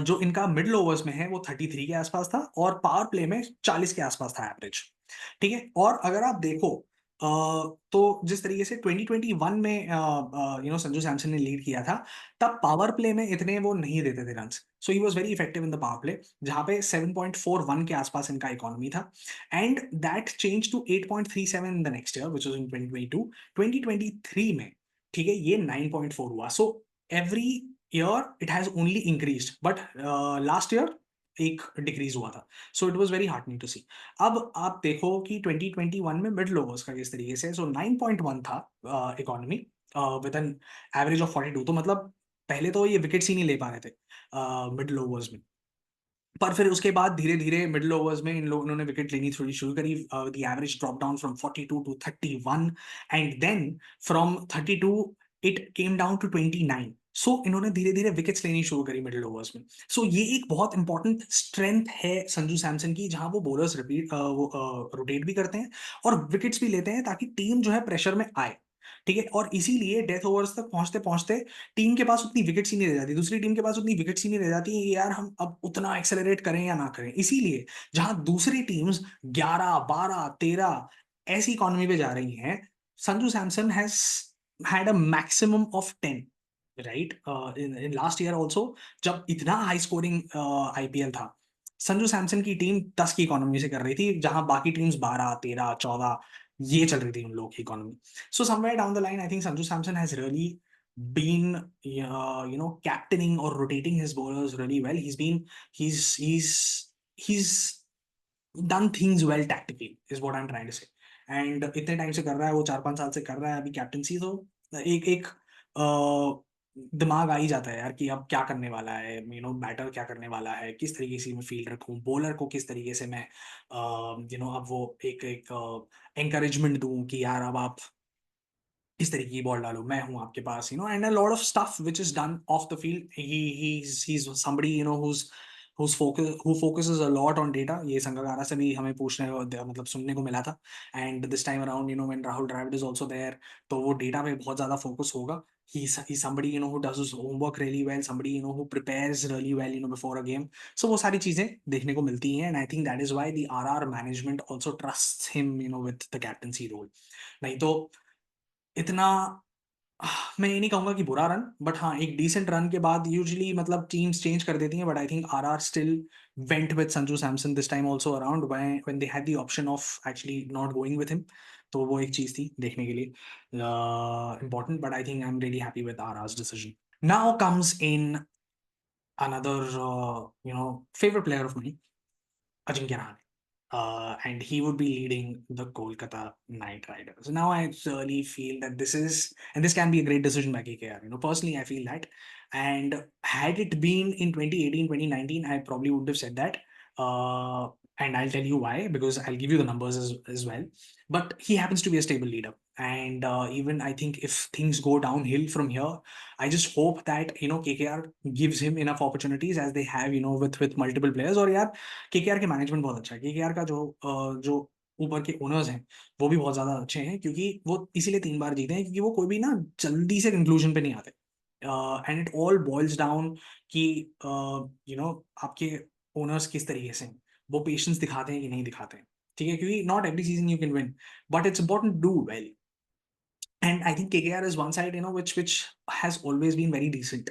[SPEAKER 1] जो इनका मिडिल ओवर्स में है वो 33 के आसपास था, और पावर प्ले में 40 के आसपास था एवरेज, ठीक है। और अगर आप देखो तो जिस तरीके से 2021 में संजू सैमसन ने लीड किया था, तब पावर प्ले में इतने वो नहीं देते थे runs, so he was very effective in the power play, जहां पे 7.41 के आसपास इनका इकोनॉमी था। And that change to 8.37 in the next year which was in 2022। 2023 में, ठीक है, ये 9.4 हुआ। So every year it has only increased, but last year एक डिक्रीज हुआ था। So it was very heartening to see. अब आप देखो कि 2021 में मिडिल ओवर्स का किस तरीके से, सो 9.1 था economy with an average of 42। तो मतलब पहले तो ये विकेट्स ही नहीं ले पा रहे थे मिडिल ओवर्स में, पर फिर उसके बाद धीरे धीरे मिडिल ओवर्स में इन लोगों इन्होंने विकेट लेनी थोड़ी शुरू करी, the average drop down from 42 to 31, and then from 32 it came down to 29। सो इन्होंने धीरे धीरे विकेट्स लेनी शुरू करी मिडिल ओवर्स में। सो ये एक बहुत इंपॉर्टेंट स्ट्रेंथ है संजू सैमसन की, जहां वो बॉलर्स रोटेट भी करते हैं और विकेट्स भी लेते हैं ताकि टीम जो है प्रेशर में आए। ठीक है, और इसीलिए डेथ ओवर्स तक पहुंचते पहुंचते टीम के पास उतनी विकेट्स ही नहीं रह जाती, दूसरी टीम के पास उतनी विकेट्स ही नहीं रह जाती कि यार हम अब उतना एक्सेलरेट करें या ना करें। इसीलिए जहां दूसरी टीम्स 11, 12, 13 ऐसी इकोनॉमी पे जा रही हैं, Sanju Samson has had a maximum of 10, right? In last year also, जब इतना हाई स्कोरिंग आईपीएल था, संजू सैमसन की टीम 10 की इकोनॉमी से कर रही थी, जहां बाकी टीम्स 12, 13, 14 ये चल रही थी उन लोगों की economy. So somewhere down the line I think Sanju Samson has really been captaining or rotating his bowlers really well. He's done things well tactically is what I'm trying to say. And इतने time से कर रहा है वो, 4-5 साल से कर रहा है अभी कैप्टनसी, तो एक एक दिमाग आ ही जाता है यार कि अब क्या करने वाला है, बैटर क्या करने वाला है, किस तरीके से मैं फील्ड रखूं, बॉलर को किस तरीके से मैं अब वो एक एक एंकरेजमेंट दूं कि यार अब आप इस तरीके की बॉल डालो, मैं हूं आपके पास, and a lot of stuff which is done off the field. he's somebody who focuses a lot on data। ये संगकारा से भी हमें मतलब सुनने को मिला था। And this time around when Rahul Dravid is also there, तो वो डेटा पे बहुत ज्यादा फोकस होगा। He's somebody who does his homework really well, somebody who prepares really well before a game। So वो सारी चीजें देखने को मिलती हैं, and I think that is why the RR management also trusts him with the captaincy role। नहीं तो इतना मैं ये नहीं कहूंगा कि बुरा रन, बट हाँ एक डिसेंट रन के बाद यूजुअली मतलब टीम्स चेंज कर देती हैं, but I think RR still went with Sanju Samson this time also around when they had the option of actually not going with him. तो वो एक चीज थी देखने के लिए important, but I think I am really happy with RR's decision. Now comes in another favorite player of mine, Ajinkya Rahane, and he would be leading the Kolkata Knight Riders. Now I really feel that this can be a great decision by KKR. Personally, I feel that. And had it been in 2018, 2019, I probably would have said that. Uh, and I'll tell you why, because I'll give you the numbers as well. But he happens to be a stable leader. And even I think if things go downhill from here, I just hope that KKR gives him enough opportunities as they have with multiple players। और यार KKR के management बहुत अच्छा है, KKR का जो ऊपर के ओनर्स हैं वो भी बहुत ज्यादा अच्छे हैं, क्योंकि वो इसीलिए 3 बार जीते हैं, क्योंकि वो कोई भी ना जल्दी से कंक्लूजन पे नहीं आते। And it all boils down कि आपके ओनर्स किस तरीके से हैं, वो पेशेंस दिखाते हैं कि नहीं दिखाते हैं। ठीक है, क्योंकि not every season you can win, but it's important do well. And I think KKR is one side which has always been very decent।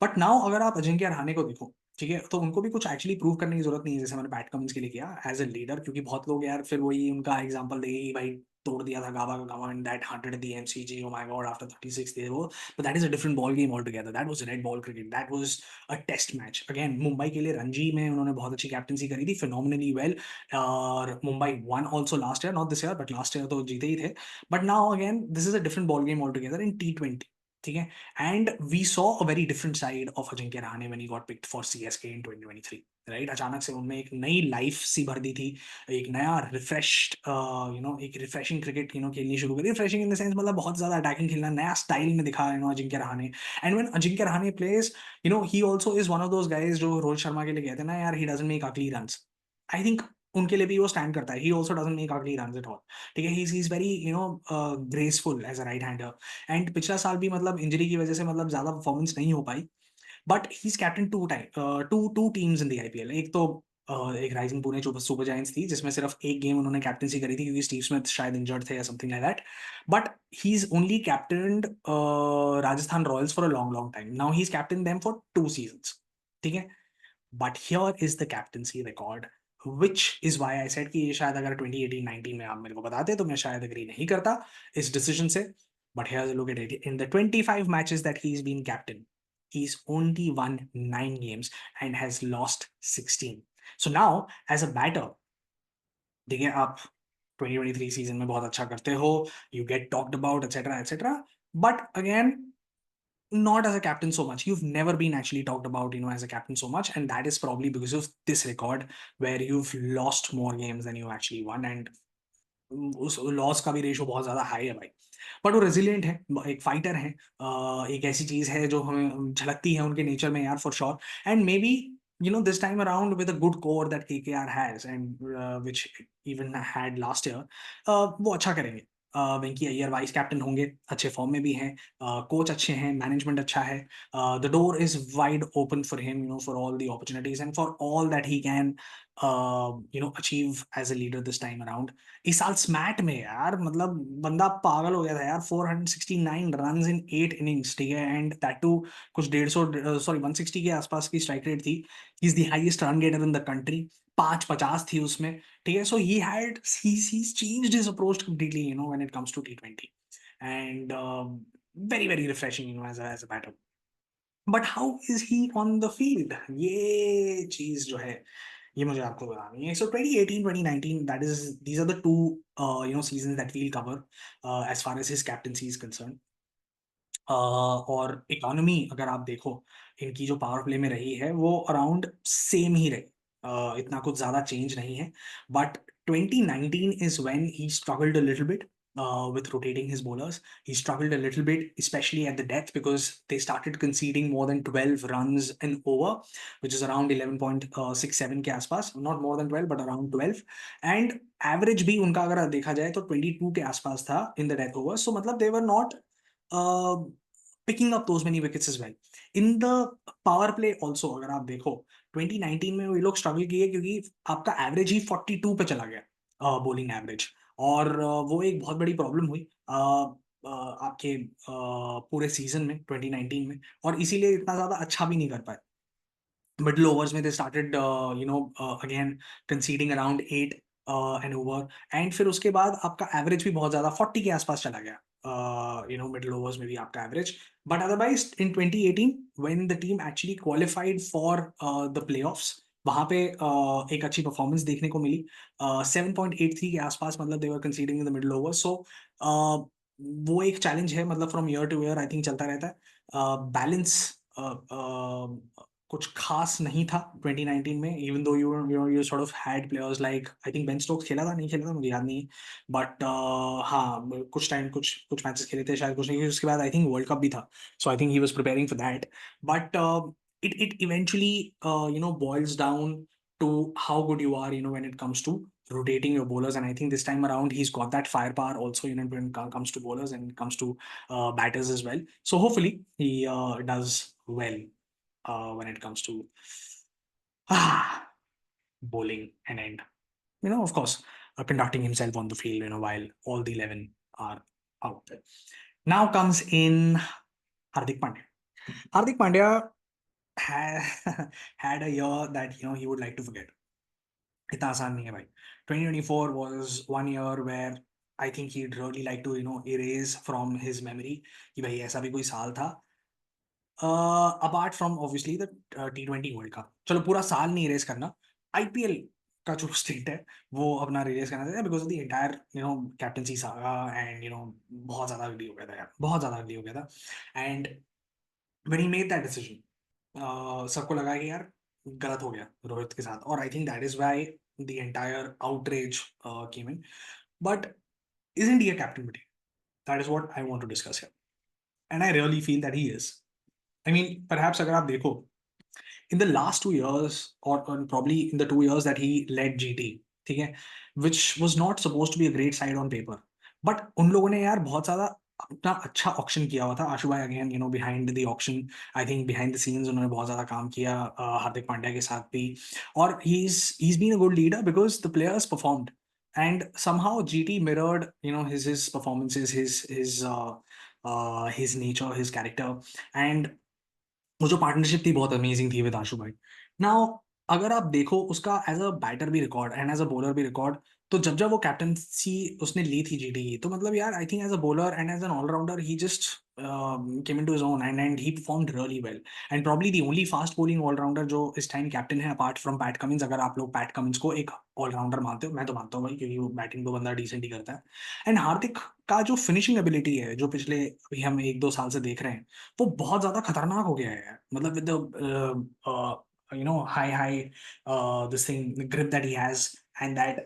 [SPEAKER 1] But now अगर आप अजिंक्य रहाणे को देखो, ठीक है, तो उनको भी कुछ एक्चुअली प्रूव करने की जरूरत नहीं है, जैसे मैंने पैट कमिंस के लिए किया एज ए लीडर, क्योंकि बहुत लोग यार फिर वही उनका एग्जांपल देंगे कि भाई तोड़ दिया था गावा का Gabba and that haunted the MCG, oh my God, after 36 there वो, but that is a different ball game all together. That was red ball cricket, that was a test match. Again Mumbai के लिए रणजी में उन्होंने बहुत अच्छी captaincy करी थी, phenomenally well. और Mumbai won also last year, not this year, but last year तो जीते ही थे। But now again this is a different ball game all together in T20। ठीक है, and we saw a very different side of Ajinkya Rahane when he got picked for CSK in 2023। Right, अचानक से उनमें एक नई लाइफ सी भर दी थी, एक नया रिफ्रेश्ड एक रिफ्रेशिंग क्रिकेट खेलनी शुरू करी। रिफ्रेशिंग इन द सेंस मतलब बहुत ज्यादा अटैकिंग खेलना, नया स्टाइल में दिखा Ajinkya Rahane. And when Ajinkya Rahane plays, he also is one of those guys जो रोहित शर्मा के लिए कहते हैं ना यार, he doesn't make ugly runs. I think उनके लिए भी वो स्टैंड करता है, he also doesn't make ugly runs at all. ठीक है, he is very graceful as a right hander. And पिछला साल भी मतलब इंजरी की वजह से मतलब ज्यादा परफॉर्मेंस नहीं हो पाई, but he is captain two teams in the IPL. एक तो एक राइजिंग पुणे सुपर जायंट्स थी, जिसमें सिर्फ एक गेम उन्होंने कैप्टनसी करी थी क्योंकि स्टीव स्मिथ शायद इंजर्ड थे या something like that. But he is only captain Rajasthan Royals for a long long time. Now he is captain them for 2 seasons. ठीक है, but here is the captaincy record, which is why I said कि ये शायद अगर 2018-19 में आप मेरे को बताते तो मैं शायद एग्री नहीं करता इस डिसीजन से। But here's a look at it. In the 25 matches that he's been captain, he's only won 9 games and has lost 16. So now, as a batter, देखिए आप 2023 सीजन में बहुत अच्छा करते हो, you get talked about, etc., etc. But again, not as a captain so much. You've never been actually talked about, as a captain so much, and that is probably because of this record where you've lost more games than you actually won. And उस loss का भी ratio बहुत ज़्यादा high है भाई। But वो रेज़िलिएंट है, एक फाइटर है। एक ऐसी चीज़ है जो हमें झलकती है उनके नेचर में यार, for sure. And may be this time around with a good core that KKR has, and which even had last year, वो अच्छा करेंगे। वेंकी अय्यर वाइस कैप्टन होंगे, अच्छे फॉर्म में भी हैं, कोच अच्छे हैं, मैनेजमेंट अच्छा है। The door is wide open for him, for all the opportunities and for all that he can achieve as a leader this time around. इस साल स्मैट में यार, मतलब बंदा पागल हो गया था यार। 469 रन्स इन 8 इनिंग्स, ठीक है, एंड दैट टू कुछ 150, सॉरी 160 के आसपास की स्ट्राइक रेट थी। He is the highest run getter in the country, 550 थी उसमें, ठीक है। So he had he's changed his approach completely, when it comes to T20, and very very refreshing, as a batter. But how is he on the field, ये चीज जो है, ये मुझे आपको बतानी है। So 2018 2019, that is these are the two season that we'll cover as far as his captaincy is concern. और इकोनॉमी अगर आप देखो, इनकी जो पावर प्ले में रही है वो अराउंड सेम ही रही। इतना कुछ ज़्यादा चेंज नहीं है। But 2019 is when he struggled a little bit with rotating his bowlers. He struggled a little bit, especially at the death, because they started conceding more than 12 runs an over, which is around 11.67 के आसपास, not more than 12 but around 12. And average भी उनका अगर देखा जाए तो 22 के आसपास था in the death overs. So मतलब they were not uh, picking up those many wickets as well. In the power play also अगर आप देखो, 2019 में वो लोग स्ट्रगल किए क्योंकि आपका एवरेज ही 42 पे चला गया, बॉलिंग एवरेज। और वो एक बहुत बड़ी प्रॉब्लम हुई आपके पूरे सीजन में 2019 में, और इसीलिए इतना ज़्यादा अच्छा भी नहीं कर पाए। मिडल ओवर्स में they started again conceding around 8 an over, and फिर उसके बाद आपका एवरेज भी बहुत ज़्यादा 40 के आसपास चला गया, मिडल ओवर्स में भी आपका average. But otherwise in 2018 when the team actually qualified for the playoffs, वहाँ पे एक अच्छी परफॉर्मेंस देखने को मिली। 7.83 के आसपास, मतलब they were conceding in the middle over. So वो एक चैलेंज है, मतलब from year to year I think चलता रहता है। बैलेंस कुछ खास नहीं था 2019 में, even though you sort of had players like, I think Ben Stokes खेला था, नहीं खेला था मुझे याद नहीं है। बट हाँ, कुछ टाइम कुछ कुछ मैचेस खेले थे शायद, कुछ नहीं, उसके बाद आई थिंक वर्ल्ड कप भी था। So I think he was preparing for that. But it eventually boils down to how good you are, when it comes to rotating your bowlers. And I think this time around he's got that firepower also, when it comes to bowlers and it comes to batters as well. So hopefully he does well when it comes to bowling, and of course, conducting himself on the field, while all the 11 are out there. Now comes in Hardik Pandya. Hardik Pandya had a year that he would like to forget. इतना आसान नहीं है भाई। 2024 was one year where I think he'd really like to erase from his memory कि भाई ऐसा भी कोई साल था। Apart from obviously the T20 world cup, चलो पूरा साल नहीं रेस करना, आईपीएल का जो स्टेट है वो अपना रिलीज करना चाहिए, because of the entire captaincy saga, and बहुत ज्यादा अगली हो गया था यार, बहुत ज्यादा अगली हो गया था। And when he made that decision, सबको लगा कि यार गलत हो गया रोहित के साथ, और आई think that is why the entire outrage came in. But isn't he a captain material? That is what I want to discuss here, and I really feel that he is. I mean, perhaps अगर आप देखो, in the last 2 years, or probably in the 2 years that he led GT, ठीक है, which was not supposed to be a great side on paper, but उन लोगों ने यार बहुत ज़्यादा अपना अच्छा ऑक्शन किया हुआ था। आशु भाई again behind the auction, I think behind the scenes उन्होंने बहुत ज़्यादा काम किया हार्दिक पांड्या के साथ भी। और he's been a good leader because the players performed, and somehow GT mirrored his performances, his nature, his character, and वो जो पार्टनरशिप थी बहुत अमेजिंग थी विद आशु भाई। नाउ अगर आप देखो उसका एज अ बैटर भी record and as a bowler भी रिकॉर्ड, तो जब जब वो कैप्टनसी उसने ली थी जीटी की, तो मतलब यार I think as a bowler and as an allrounder he just came into his own, and he performed really well, and probably the only fast bowling allrounder जो इस टाइम कैप्टन है apart from Pat Cummins. अगर आप लोग PAT Cummins को एक allrounder मानते हो, मैं तो मानता हूँ भाई, क्योंकि वो बैटिंग तो बंदा डिसेंट ही करता है। एंड हार्दिक का जो फिनिशिंग एबिलिटी है, जो पिछले अभी हम 1-2 साल से देख रहे हैं, वो बहुत ज्यादा खतरनाक हो गया है यार। मतलब with the high high this thing, the grip that he has, and that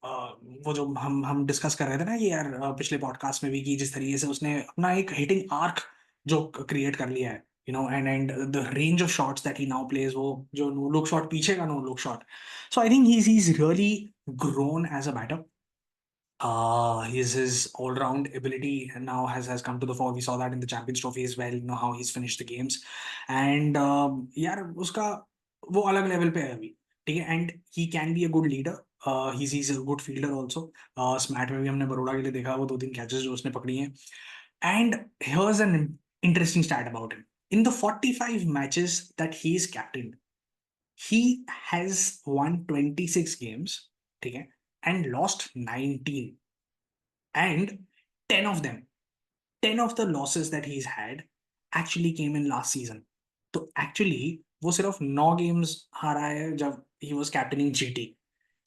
[SPEAKER 1] वो जो हम डिस्कस कर रहे थे ना कि यार पिछले पॉडकास्ट में भी, कि जिस तरीके से उसने अपना एक हिटिंग आर्क जो क्रिएट कर लिया है, and the range of shots that he now plays, वो जो नो लुक शॉट, पीछे का no look shot. So I think he's really grown as a batter. His all-round ability now has come to the fore. We saw that in the Champions Trophy as well. You know how he's finished the games, and यार उसका वो अलग level पे है अभी. ठीक है, and he can be a good leader. He's a good fielder also. स्मैट में भी हमने बरोड़ा के लिए देखा, वो 2-3 कैचेस जो उसने पकड़ी हैं. And here's an interesting stat about him. In the 45 matches that he's captained, he has won 26 games. ठीक है, and lost 19. And 10 of them, 10 of the losses that he's had actually came in last season. तो actually वो सिर्फ 9 games हारा है जब he was captaining GT.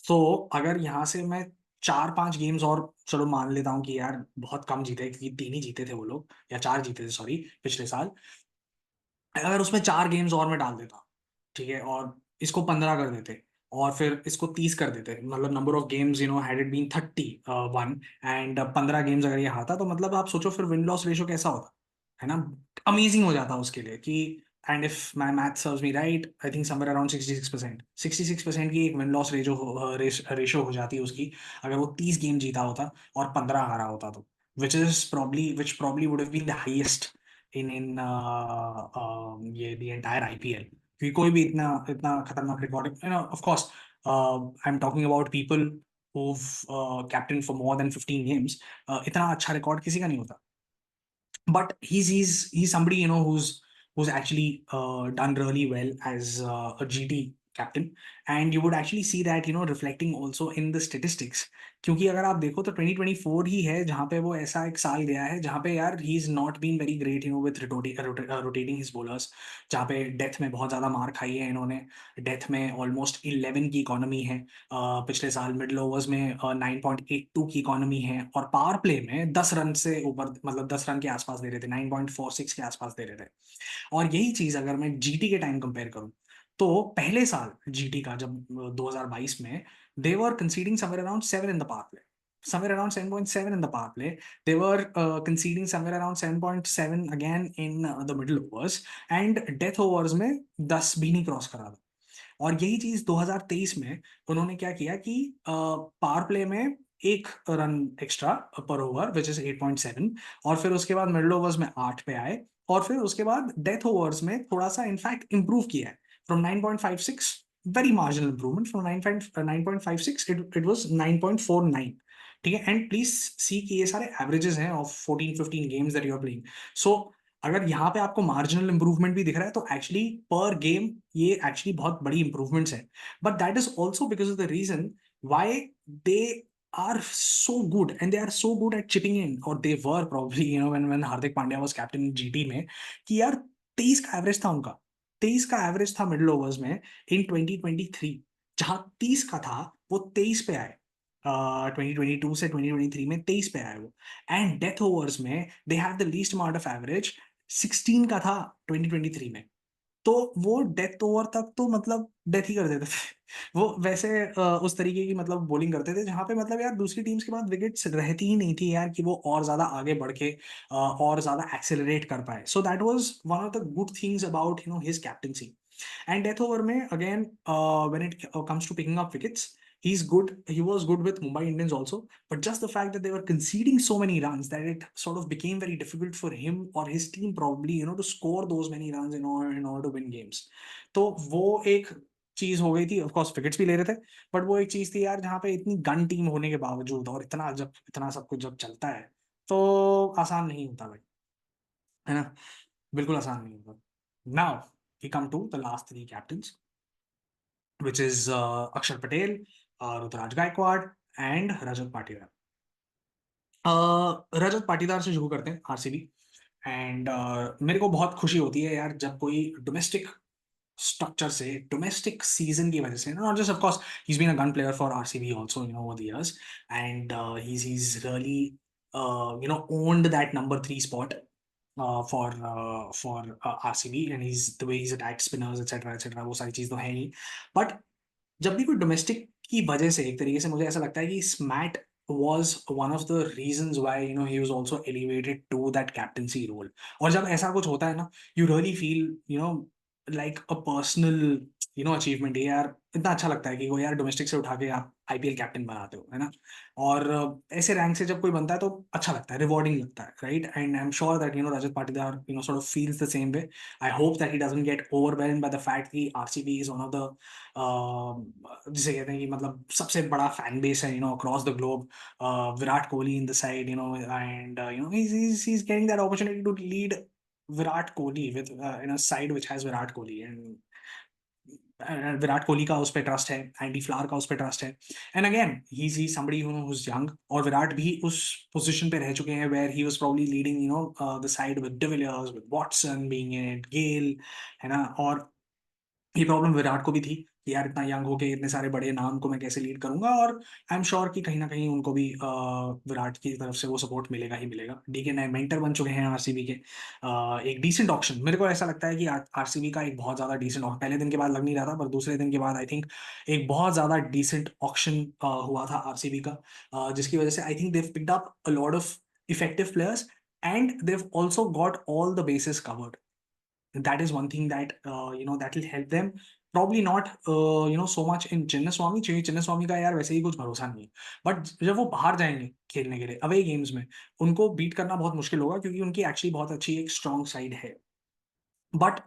[SPEAKER 1] तो अगर यहाँ से मैं 4-5 गेम्स और चलो मान लेता हूँ कि यार बहुत कम जीते, क्योंकि 3 ही जीते थे वो लोग, या 4 जीते थे सॉरी, पिछले साल. अगर उसमें 4 गेम्स और मैं डाल देता, ठीक है, और इसको 15 कर देते, और फिर इसको 30 कर देते, मतलब number of games had it been 31 and 15 games अगर ये हारता, तो मतलब आप सोचो फिर विन लॉस रेशो कैसा होता, है ना. अमेजिंग हो जाता उसके लिए कि, and if my math serves me right, I think somewhere around 66% की एक विन लॉस रेशो हो जाती है उसकी, अगर वो 30 गेम जीता होता और 15 हारा होता तो, which probably would have been the highest in ये द एंटायर आईपीएल. क्योंकि कोई भी इतना इतना खतरनाक record, of course I am talking about people who've captained for more than 15 games. इतना अच्छा रिकॉर्ड किसी का नहीं होता. But he's somebody who's actually done really well as a GT captain, and you would actually see that reflecting also in the statistics. क्योंकि अगर आप देखो तो 2024 ही है जहाँ पे वो ऐसा एक साल गया है जहाँ पे यार he is not been very great with rotating his bowlers, जहाँ पे डेथ में बहुत ज्यादा मार खाई है इन्होंने. डेथ में ऑलमोस्ट 11 की इकोनॉमी है. पिछले साल मिडल ओवर्स में 9.82 की इकोनॉमी है, और पावर प्ले में 10 रन से ऊपर, मतलब 10 रन के आसपास दे रहे थे, 9.46 के आसपास दे रहे थे. और यही चीज अगर मैं जीटी के टाइम कंपेयर करूं, तो पहले साल जीटी का जब 2022 में, they were conceding somewhere around 7 in the power play, somewhere around 7.7 in the power play. They were conceding somewhere around 7.7 again in the middle overs, and death overs में 10 भी नहीं क्रॉस करा था. और यही चीज 2023 में उन्होंने क्या किया कि पावर प्ले में 1 रन एक्स्ट्रा पर ओवर विच इज 8.7, और फिर उसके बाद मिडल ओवर्स में 8 पे आए, और फिर उसके बाद डेथ ओवर्स में थोड़ा सा इनफैक्ट इंप्रूव किया है, from 9.56, very marginal improvement, from 9.56 it was 9.49. ठीक है, एंड प्लीज सी कि ये सारे एवरेजेस हैं of 14-15 games that you are playing. So अगर यहाँ पे आपको मार्जिनल इंप्रूवमेंट भी दिख रहा है, तो एक्चुअली पर गेम ये एक्चुअली बहुत बड़ी इंप्रूवमेंट्स है. But that is also because of the reason why they are so good, and they are so good at chipping in, or they were probably when Hardik Pandya was captain in GT में, कि यार 23 का average था उनका, 23 का average था middle overs में इन 2023. जहां 30 का था वो 23 पे आए, 2022 से 2023 में 23 पे आए वो. एंड डेथ ओवर्स में they have the least amount of average, 16 का था 2023 में. तो वो डेथ ओवर तक तो मतलब डेथ ही कर देते थे. वो वैसे उस तरीके की मतलब बॉलिंग करते थे जहां पे मतलब यार दूसरी टीम्स के पास विकेट्स रहती ही नहीं थी यार कि वो और ज्यादा आगे बढ़ के और ज्यादा एक्सेलरेट कर पाए. So that was one of the good things about his captaincy. And death over में again, when it comes to picking up wickets, he's good. He was good with Mumbai Indians also, but just the fact that they were conceding so many runs that it sort of became very difficult for him or his team probably, to score those many runs in order to win games. तो वो एक चीज हो गई थी. Of course wickets भी ले रहे थे, बट वो एक चीज थी यार जहाँ पे इतनी गन टीम होने के बावजूद और इतना सब कुछ जब चलता है, तो आसान नहीं होता भाई, है ना. बिल्कुल आसान नहीं होगा. Now we come to the last three captains, which is Akshar Patel, Ruturaj Gaikwad, and Rajat Patidar. Rajat Patidar से शुरू करते हैं, आरसीबी. एंड मेरे को बहुत खुशी होती है यार जब कोई डोमेस्टिक स्ट्रक्चर से, डोमेस्टिक सीजन की वजह से, not just of course he is been a gun player for RCB also over the years, and he's really owned that number 3 spot for RCB, and the way he's attacked spinners etc etc, वो सारी चीज तो है ही. But जब भी कोई domestic की वजह से एक तरीके से मुझे ऐसा लगता है कि स्मैट was one of the reasons why he was also elevated to that captaincy role. और जब ऐसा कुछ होता है ना, you really feel like a personal achievement है यार। इतना अच्छा लगता है कि वो यार डोमेस्टिक से उठा के आप आईपीएल कैप्टन बनाते हो, है ना। और ऐसे रैंक से जब कोई बनता है तो अच्छा लगता है, रिवॉर्डिंग लगता है, right. And I am sure that Rajat Patidar sort of feels the same way. I hope that he doesn't get overwhelmed by the fact कि RCB is one of the जिसे कहते हैं कि मतलब सबसे बड़ा फैन बेस है across the globe. Virat Kohli in the side and he's getting that opportunity to lead Virat Kohli with in a side which has Virat Kohli, and Virat Kohli का उस पे ट्रस्ट है, एंडी फ्लावर का उस पे ट्रस्ट है। And again he somebody who's young, और विराट भी उस पोजीशन पे रह चुके हैं where he was probably leading the side with de Villiers, with Watson being in it, Gayle, है ना। और ये प्रॉब्लम विराट को भी थी कि यार इतना यंग होके इतने सारे बड़े नाम को मैं कैसे लीड करूंगा। और आई एम श्योर कि कहीं ना कहीं उनको भी विराट की तरफ से वो सपोर्ट मिलेगा ही मिलेगा। डीके नए मेंटर बन चुके हैं आरसीबी के। एक डिसेंट ऑप्शन मेरे को ऐसा लगता है कि आरसीबी का एक बहुत ज्यादा डिसेंट ऑप्शन पहले दिन के बाद लग नहीं रहा था, पर दूसरे दिन के बाद आई थिंक एक बहुत ज्यादा डिसेंट ऑप्शन हुआ था आरसीबी का, जिसकी वजह से I think they've picked up a lot of effective players and they've also got all the bases covered. That is one thing that that will help them, probably not so much in Chinnaswamy, क्योंकि चिन्नास्वामी का यार वैसे ही कुछ भरोसा नहीं है। But जब वो बाहर जाएंगे खेलने के लिए अवे गेम्स में, उनको बीट करना बहुत मुश्किल होगा क्योंकि उनकी एक्चुअली बहुत अच्छी एक स्ट्रॉन्ग साइड है। But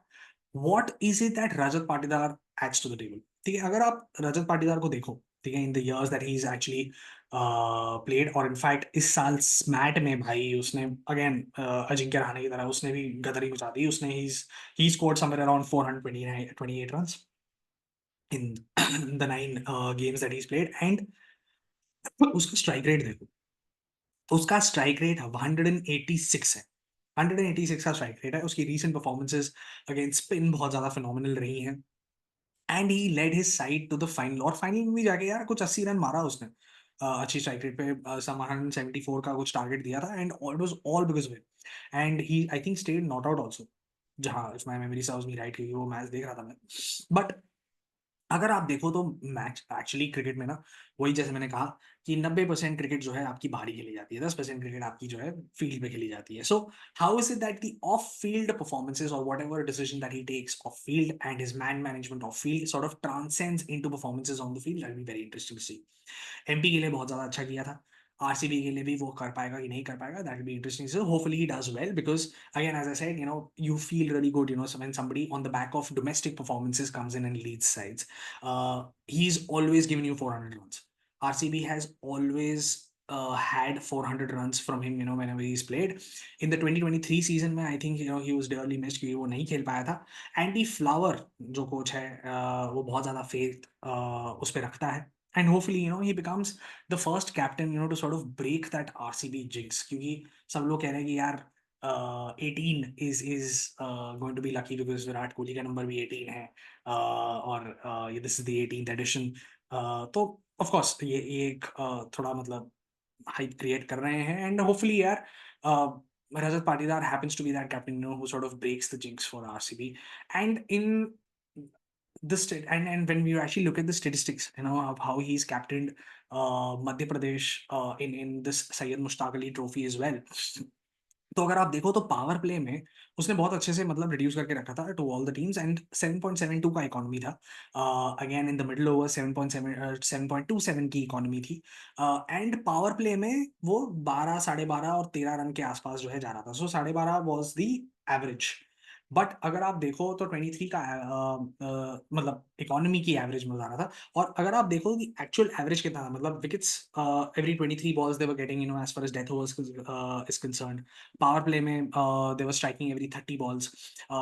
[SPEAKER 1] what is it that Rajat Patidar adds to the table? ठीक है, अगर आप रजत पाटीदार को देखो, ठीक है, in the years that he is actually played, और इनफैक्ट इस साल स्मैट में भाई उसने अगेन अजिंक्य रहाणे की तरह उसने भी गदरी मचा दी। उसने he scored somewhere around 428 runs in the 9 games that he's played, and उसका स्ट्राइक रेट देखो, उसका स्ट्राइक रेट 186 है। 186 का स्ट्राइक रेट है। उसकी रीसेंट परफॉर्मेंसेस अगेंस्ट स्पिन बहुत ज्यादा फिनोमिनल रही हैं, and he led his side to the final. और फाइनल में भी जाके यार कुछ 80 रन मारा उसने। अच्छी स्ट्राइक रेट पे सम 174 का कुछ टारगेट दिया था, and it was all because of him. And he I think stayed not out also, जहां if my memory serves me right, क्योंकि वो मैच देख रहा था मैं। बट अगर आप देखो तो मैच एक्चुअली क्रिकेट में ना, वही जैसे मैंने कहा कि 90% क्रिकेट जो है आपकी बाहर ही खेली जाती है, 10% क्रिकेट आपकी जो है फील्ड पे खेली जाती है। So how is it that the off field performances और whatever decision that he takes off field and his man management of field sort of transcends into performances on the field? That will be very interesting to see. MP के लिए बहुत ज्यादा अच्छा किया था, RCB के लिए भी वो कर पाएगा कि नहीं कर पाएगा, that will be interesting. So hopefully he does well, because again as I said you feel really good when somebody on the back of domestic performances comes in and leads sides. He's always given you 400 runs. RCB has always had 400 runs from him whenever he's played. In the 2023 season में I think he was dearly missed क्योंकि वो नहीं खेल पाया था। Andy flower जो coach है वो बहुत ज्यादा फेथ उस पर रखता है, and hopefully he becomes the first captain to sort of break that RCB jinx, क्योंकि सब लोग कह रहे हैं कि यार 18 is going to be lucky because Virat Kohli का नंबर भी 18 है, और ये this is the 18th edition. तो ऑफ कोर्स ये एक थोड़ा मतलब हाइप क्रिएट कर रहे हैं, एंड होपफुली यार Rajat Patidar happens to be that captain who sort of breaks the jinx for RCB. And in and when we actually look at the statistics of how he's captained Madhya Pradesh in this Syed Mushtaq Ali trophy as well, तो अगर आप देखो तो power play में उसने बहुत अच्छे से मतलब रिड्यूस करके रखा था to all the teams, and 7.72 का इकोनॉमी था। Again in the middle over 7.27 की इकोनॉमी थी, एंड पावर प्ले में वो 12, 12.5 और 13 रन के आसपास जो है जा रहा था। सो 12.5 वाज द एवरेज। बट अगर आप देखो तो 23 का मतलब इकोनॉमी की एवरेज में जा रहा था। और अगर आप देखो कि एक्चुअल एवरेज कितना था, मतलब wickets every 23 balls they were getting as far as death overs is concerned। Power play में they were striking every 30 balls।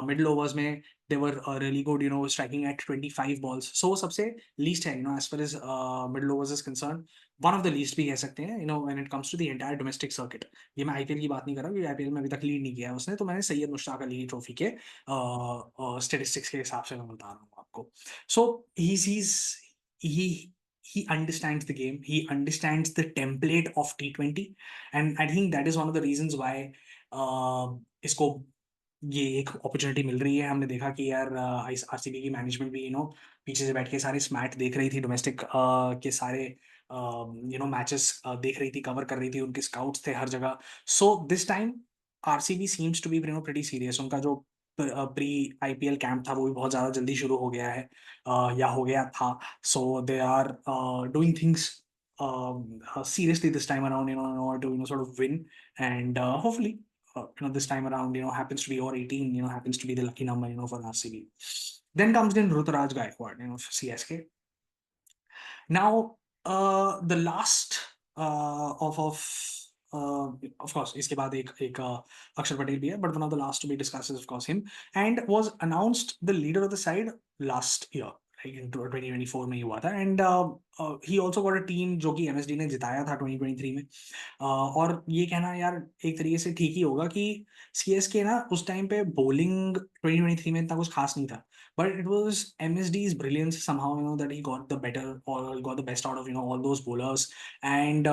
[SPEAKER 1] Middle overs में they were really good striking at 25 balls। So सबसे least है as far as middle overs is concern, one of the least भी कह सकते हैं when it comes to the entire domestic circuit. ये मैं IPL की बात नहीं कर रहा हूँ क्योंकि आईपीएल में अभी तक लीड नहीं किया है उसने, तो मैंने सैयद मुश्ताक अली ट्रॉफी के स्टेटिस्टिक्स के हिसाब से मैं बता रहा हूँ आपको। सो he he understands the game, he understands the template of T20, and I think that is one of the reasons why इसको ये एक अपॉर्चुनिटी मिल रही है। हमने देखा कि यार आरसीबी की मैनेजमेंट भी पीछे से बैठ के सारे स्मैट देख रही थी, डोमेस्टिक के सारे मैचेस देख रही थी, कवर कर रही थी, उनके स्काउट्स थे हर जगह। So this time RCB seems to be pretty serious. उनका जो प्री आईपीएल कैंप था वो भी बहुत ज़्यादा जल्दी शुरू हो गया है, या हो गया था। So they are doing things seriously this time around, in order to sort of win. And hopefully, this time around, happens to be over 18, happens to be the lucky number, for RCB. Then comes in Ruturaj Gaikwad, CSK. Now, the last of course, इसके बाद एक अक्षर पटेल भी है, but one of the last to be discussed is of course him, and was announced the leader of the side last year, like in 2024 में ही हुआ था, and he also got a team जो कि MSD ने जिताया था 2023 में। और ये कहना यार एक तरीके से ठीक ही होगा कि सीएसके ना उस टाइम पे बॉलिंग 2023 में इतना कुछ खास नहीं था, but it was MSD's brilliance somehow, that he got the better or got the best out of all those bowlers. And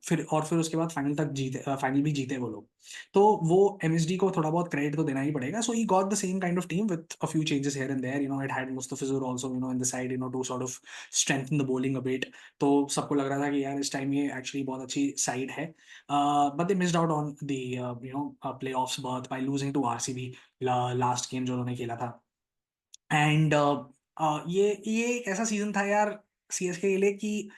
[SPEAKER 1] फिर उसके बाद फाइनल तक जीते, फाइनल भी जीते वो लोग। तो वो MSD को थोड़ा बहुत क्रेडिट तो देना ही पड़ेगा। So he got the same kind of team with a few changes here and there. It had Mustafizur also, in the side, to sort of strengthen the bowling a bit. तो सबको लग रहा था कि यार इस टाइम ये actually बहुत अच्छी साइड है, but they missed out on the playoffs berth by losing to RCB last game जो उन्होंने खेला था। एंड ये एक ऐसा सीजन था यार सीएसके के लिए कि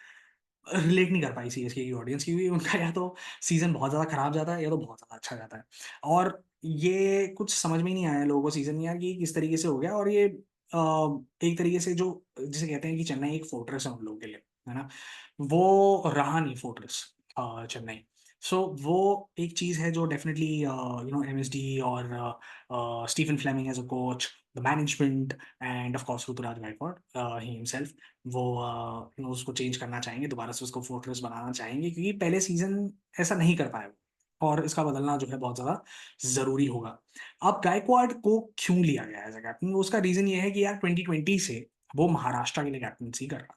[SPEAKER 1] रिलेट नहीं कर पाई सीएसके की ऑडियंस, क्योंकि उनका या तो सीजन बहुत ज़्यादा खराब जाता है या तो बहुत ज़्यादा अच्छा जाता है। और ये कुछ समझ में ही नहीं आया लोगों को सीजन, यार कि किस तरीके से हो गया। और ये एक तरीके से जो जिसे कहते हैं कि चेन्नई एक फोर्ट्रेस है उन लोगों के लिए, है ना, वो रहा नहीं फोर्ट्रेस चेन्नई। सो वो एक चीज़ है जो डेफिनेटली एमएसडी और Stephen Fleming as a coach, the management, and of course Ruturaj Gaikwad he himself, वो उसको चेंज करना चाहेंगे, दोबारा से उसको फोर्ट्रेस बनाना चाहेंगे, क्योंकि पहले सीजन ऐसा नहीं कर पाए और इसका बदलना जो है बहुत ज़्यादा ज़रूरी होगा। अब गायकवाड को क्यों लिया गया एज अ कैप्टन? उसका रीज़न ये है कि यार 2020 से वो महाराष्ट्र के लिए कैप्टनसी कर रहा था,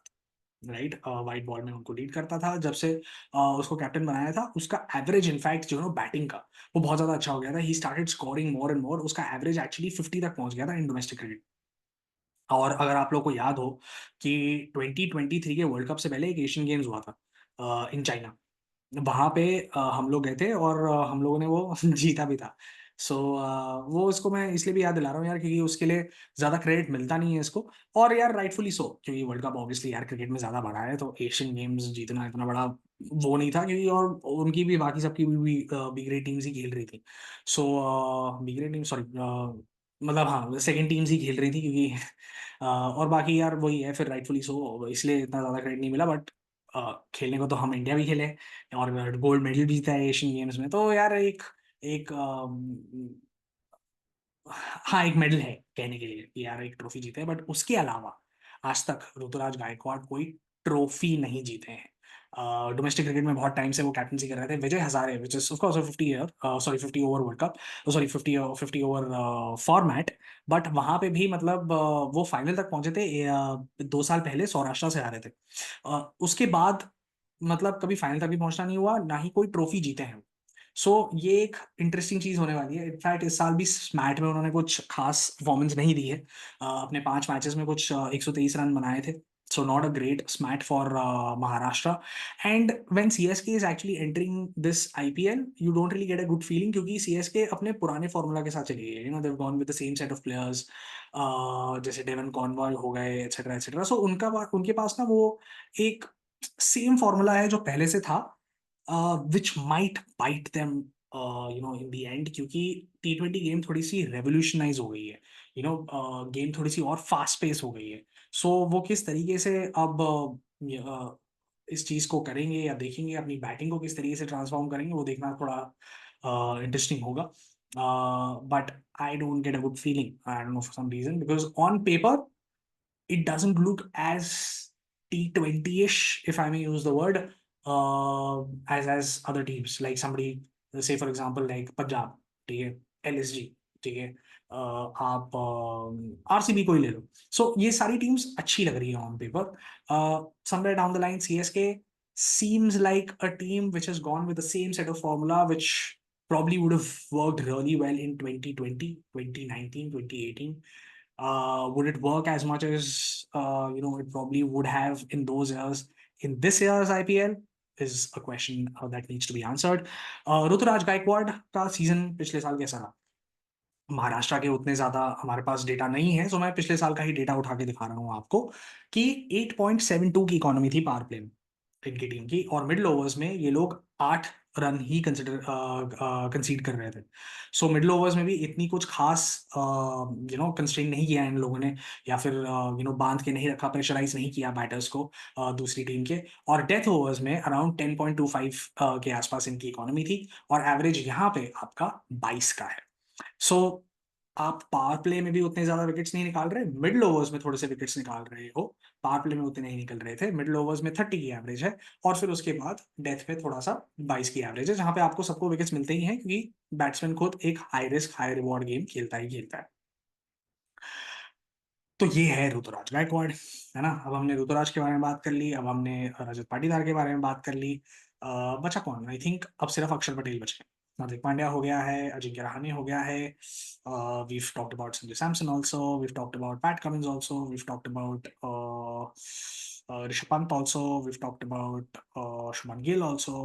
[SPEAKER 1] राइट। व्हाइट बॉल में उनको लीड करता था। जब से उसको कैप्टन बनाया था, उसका एवरेज इनफैक्ट जो है बैटिंग का वो बहुत ज़्यादा अच्छा हो गया था। He started scoring more and more. उसका एवरेज एक्चुअली 50 तक पहुंच गया था इन डोमेस्टिक क्रिकेट। और अगर आप लोग को याद हो कि 2023 के वर्ल्ड कप से पहले एक एशियन गेम्स हुआ था इन चाइना, वहाँ पे हम लोग गए थे और हम लोगों ने वो जीता भी था। सो वो इसको मैं इसलिए भी याद दिला रहा हूँ यार, क्योंकि उसके लिए ज़्यादा क्रेडिट मिलता नहीं है इसको। और यार राइटफुली सो, क्योंकि वर्ल्ड कप ऑब्वियसली यार क्रिकेट में ज़्यादा बड़ा है, तो एशियन गेम्स जीतना इतना बड़ा वो नहीं था, क्योंकि और उनकी भी बाकी सबकी भी बी ग्रेड टीम्स ही खेल रही थी। सो बी ग्रेड टीम, सॉरी, मतलब हाँ सेकेंड टीम्स ही खेल रही थी, क्योंकि और बाकी यार वही है, फिर राइटफुली सो इसलिए इतना ज़्यादा क्रेडिट नहीं मिला। बट खेलने को तो हम इंडिया भी खेले और गोल्ड मेडल भी जीता है एशियन गेम्स में। तो यार एक एक हाँ, एक मेडल है कहने के लिए कि यार एक ट्रॉफी जीते हैं, बट उसके अलावा आज तक ऋतुराज गायकवाड़ कोई ट्रॉफी नहीं जीते हैं। डोमेस्टिक क्रिकेट में बहुत टाइम से वो कैप्टनसी कर रहे थे। Vijay Hazare, which is of course 50 over world cup, sorry 50 over format. But वहां पे भी मतलब वो फाइनल तक पहुंचे थे 2 साल पहले सौराष्ट्र से हारे थे। उसके बाद मतलब कभी फाइनल तक भी पहुंचना नहीं हुआ, ना ही कोई ट्रॉफी जीते हैं। सो ये एक इंटरेस्टिंग चीज होने वाली है। इनफैक्ट इस साल भी स्मैट में उन्होंने कुछ खास परफॉर्मेंस नहीं दी है। अपने 5 मैचेस में कुछ 123 रन बनाए थे। So not a great SMAT for Maharashtra. And when CSK is actually entering this IPL, you don't really get a good feeling, क्योंकि सीएसके अपने पुराने फॉर्मूला के साथ चली गई है। They've gone with the same set of players, जैसे Devon Conway हो गए, एटसेट्रा एटसेट्रा। सो उनके पास ना वो एक सेम फॉर्मूला है जो पहले से था, which might bite them in the end, क्योंकि T20 गेम थोड़ी सी रेवोल्यूशनाइज हो गई है। गेम थोड़ी सी और फास्ट पेस हो गई है। सो वो किस तरीके से अब इस चीज को करेंगे या देखेंगे, अपनी बैटिंग को किस तरीके से ट्रांसफॉर्म करेंगे, वो देखना थोड़ा इंटरेस्टिंग होगा। But I don't get a good feeling, I don't know for some reason, because on paper it doesn't look as T20ish, if I may use the word, as other teams. Like somebody, say for example, like Punjab, ठीक है, LSG, ठीक है, आप RCB को ही ले लो। सो ये सारी teams अच्छी लग रही है on paper. Somewhere down the line, CSK seems like a team which has gone with the same set of formula, which probably would have worked really well in 2020, 2019, 2018. Would it work as much as it probably would have in those years in this year's IPL is a question that needs to be answered. Ruturaj Gaikwad का season पिछले साल कैसा रहा? महाराष्ट्र के उतने ज़्यादा हमारे पास data नहीं है, सो मैं पिछले साल का ही डेटा उठा के दिखा रहा हूँ आपको कि 8.72 की इकोनॉमी थी पावर प्ले में इनकी टीम की, और मिडल ओवर्स में ये लोग 8 रन ही कंसीड कर रहे थे। सो मिडल ओवर्स में भी इतनी कुछ खास कंस्ट्रेन नहीं किया इन लोगों ने, या फिर बांध के नहीं रखा, प्रेशराइज नहीं किया बैटर्स को दूसरी टीम के। और डेथ ओवर्स में अराउंड 10.25 के आसपास इनकी इकोनॉमी थी, और एवरेज यहाँ पे आपका 22 का है। सो आप पावर प्ले में भी उतने ज्यादा विकेट्स नहीं निकाल रहे, मिडल ओवर्स में थोड़े से विकेट्स निकाल रहे हो, पावर प्ले में उतने नहीं निकल रहे थे। मिडल ओवर्स में 30 की एवरेज है, और फिर उसके बाद डेथ पे थोड़ा सा 22 की एवरेज है, जहां पे आपको सबको विकेट्स मिलते ही हैं, क्योंकि बैट्समैन खुद एक high risk high reward game खेलता ही खेलता है। तो ये है ऋतुराज गायकवाड़, है ना। अब हमने ऋतुराज के बारे में बात कर ली, अब हमने रजत पाटीदार के बारे में बात कर ली। बचा कौन? आई थिंक अब सिर्फ अक्षर पटेल बचे। हार्दिक पांड्या हो गया है, अजिंक्य रहाणे हो गया है, we've talked about Sanjay Samson also, we've talked about Pat Cummins also, we've talked about Rishabh Pant also, we've talked about Shubman Gill also.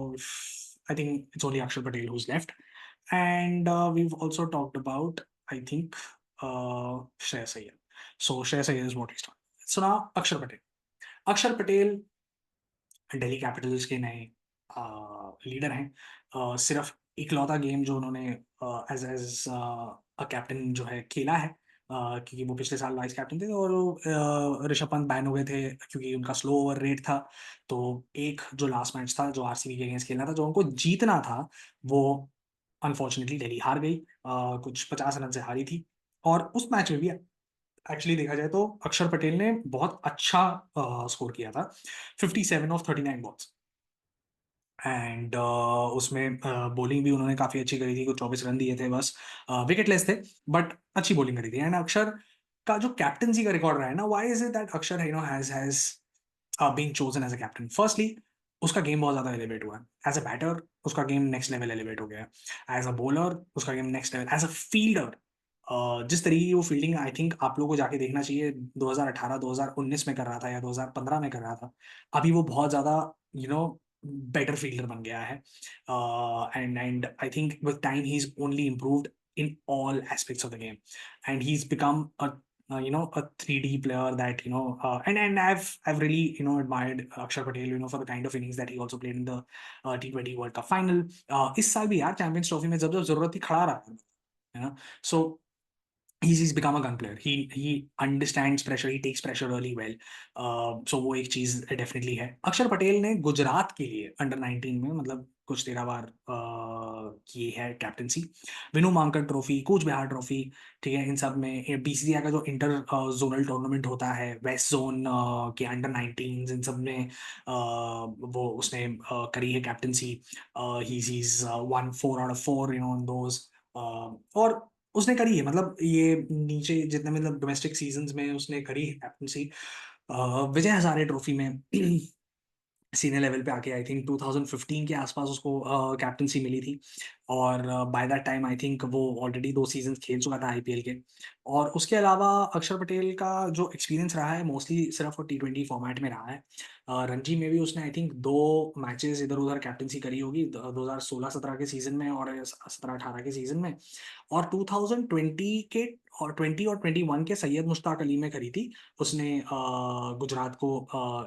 [SPEAKER 1] I think it's only Akshar Patel who's left, and we've also talked about, I think, Shreyas Iyer. So Shreyas Iyer is what he's done. So now Akshar Patel. अक्षर Patel Delhi Capitals के नए leader हैं। सिर्फ इकलौता game जो उन्होंने as as a captain जो है खेला है, क्योंकि वो पिछले साल वाइस कैप्टन थे, और ऋषभ पंत बैन हो गए थे क्योंकि उनका स्लो ओवर रेट था। तो एक जो लास्ट मैच था जो आरसीबी के अगेंस्ट खेलना था, जो उनको जीतना था, वो अनफॉर्चुनेटली दिल्ली हार गई, कुछ 50 रन से हारी थी। और उस मैच में भी एक्चुअली देखा जाए तो अक्षर पटेल ने बहुत अच्छा स्कोर किया था, 57 ऑफ 39 बॉल्स। एंड उसमें बॉलिंग भी उन्होंने काफी अच्छी करी थी, कुछ 24 रन दिए थे बस, विकेट लेस थे, बट अच्छी बॉलिंग करी थी। एंड अक्षर का जो कैप्टनसी का रिकॉर्ड रहा है ना, why is it that Axar has being chosen as a captain? Firstly, उसका गेम बहुत ज्यादा एलिवेट हुआ है। एज अ बैटर उसका गेम नेक्स्ट लेवल एलिवेट हो गया है। एज अ बॉलर उसका game next level. As a fielder, जिस तरीके की वो फील्डिंग आई थिंक आप लोगों को जाके देखना चाहिए, 2018 2019 में कर रहा था या 2015 में कर रहा था, अभी वो बहुत ज्यादा यू नो बेटर फील्डर बन गया है। And I think with time he is only improved in all aspects of the game, and he's become a 3D player that and I've really admired Akshar Patel for the kind of innings that he also played in the T20 World Cup final. इस साल भी यार champions trophy में जब जब जरूरत थी खड़ा रहा है ना। So he's become a gun player. He understands pressure. He takes pressure really well. So वो एक चीज डेफिनेटली है। अक्षर पटेल ने गुजरात के लिए अंडर 19 में मतलब कुछ 13 बार की है captaincy. Vinoo Mankad trophy, Cooch Behar trophy, ठीक है, इन सब में बीसीसीआई का जो इंटर जोनल टूर्नामेंट होता है, वेस्ट जोन के अंडर 19 इन सब में वो उसने करी है captaincy. he's won 4 out of 4 in those, और उसने करी है, मतलब ये नीचे जितने मतलब डोमेस्टिक सीजन्स में उसने करी है कैप्टनसी। विजय हजारे ट्रॉफी में सीनियर लेवल पे आके आई थिंक 2015 के आसपास उसको कैप्टनसी मिली थी, और by that time I think वो ऑलरेडी 2 सीजन्स खेल चुका था आईपीएल के। और उसके अलावा अक्षर पटेल का जो एक्सपीरियंस रहा है मोस्टली सिर्फ T20 फॉर्मेट में रहा है। रणजी में भी उसने आई थिंक 2 मैचेस इधर उधर कैप्टनसी करी होगी, 2016-17 के सीजन में और 17-18 के सीजन में, और 2020 के और 20 और 21 के सैयद मुश्ताक अली में करी थी उसने, गुजरात को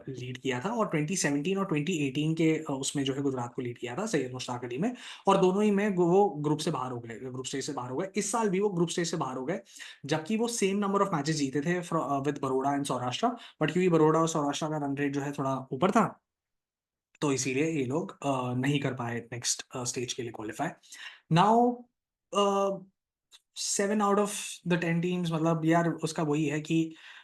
[SPEAKER 1] लीड किया था, और 2017 और 2018 के उसमें जो है गुजरात को लीड किया था सैयद मुश्ताक अली में, और दोनों ही में वो ग्रुप से बाहर हो गए, ग्रुप स्टेज से बाहर हो गए। इस साल भी वो ग्रुप स्टेज से बाहर हो गए, जबकि वो सेम नंबर ऑफ मैचेस जीते थे with Baroda and Saurashtra, but क्योंकि बरोड़ा और सौराष्ट्र का रन रेट जो है थोड़ा ऊपर था, तो इसीलिए ये लोग नहीं कर पाए नेक्स्ट स्टेज के लिए qualify. Now 7 out of the 10 teams, मतलब यार उसका वही है कि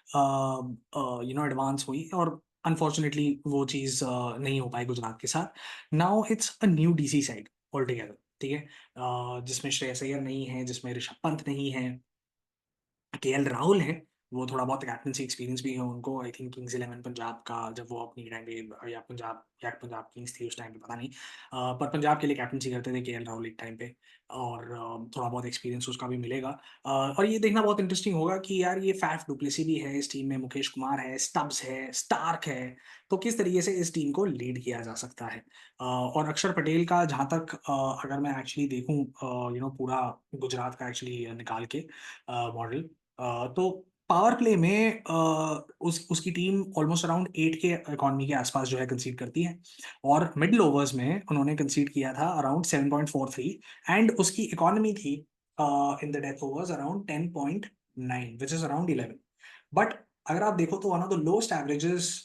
[SPEAKER 1] एडवांस हुई, और अनफॉर्चुनेटली वो चीज़ नहीं हो पाई गुजरात के साथ। Now it's a new DC side all together, ठीक है, जिसमें श्रेयस अय्यर नहीं है, जिसमें ऋषभ पंत नहीं है, केएल राहुल है, वो थोड़ा बहुत कैप्टनसी एक्सपीरियंस भी है उनको। I think Kings eleven Punjab का जब वो अपनी टाइम पे, या पंजाब किंग्स थी उस टाइम पे, पता नहीं। पर पंजाब के लिए कैप्टनसी करते थे केएल राहुल एक टाइम पे, और थोड़ा बहुत एक्सपीरियंस उसका भी मिलेगा। और ये देखना बहुत इंटरेस्टिंग होगा कि यार ये फैफ डुप्लेसी भी है इस टीम में, मुकेश कुमार है, स्टब्स है, स्टार्क है, तो किस तरीके से इस टीम को लीड किया जा सकता है। और अक्षर पटेल का जहाँ तक अगर मैं एक्चुअली देखूँ पूरा गुजरात का एक्चुअली निकाल के मॉडल, तो पावर प्ले में उसकी टीम ऑलमोस्ट अराउंड 8 के इकॉनमी के आसपास जो है कंसीड करती है, और मिडिल ओवर्स में उन्होंने कंसीड किया था अराउंड 7.43, एंड उसकी इकॉनमी थी इन the death overs around 10.9, which is around 11। But अगर आप देखो तो one of the lowest averages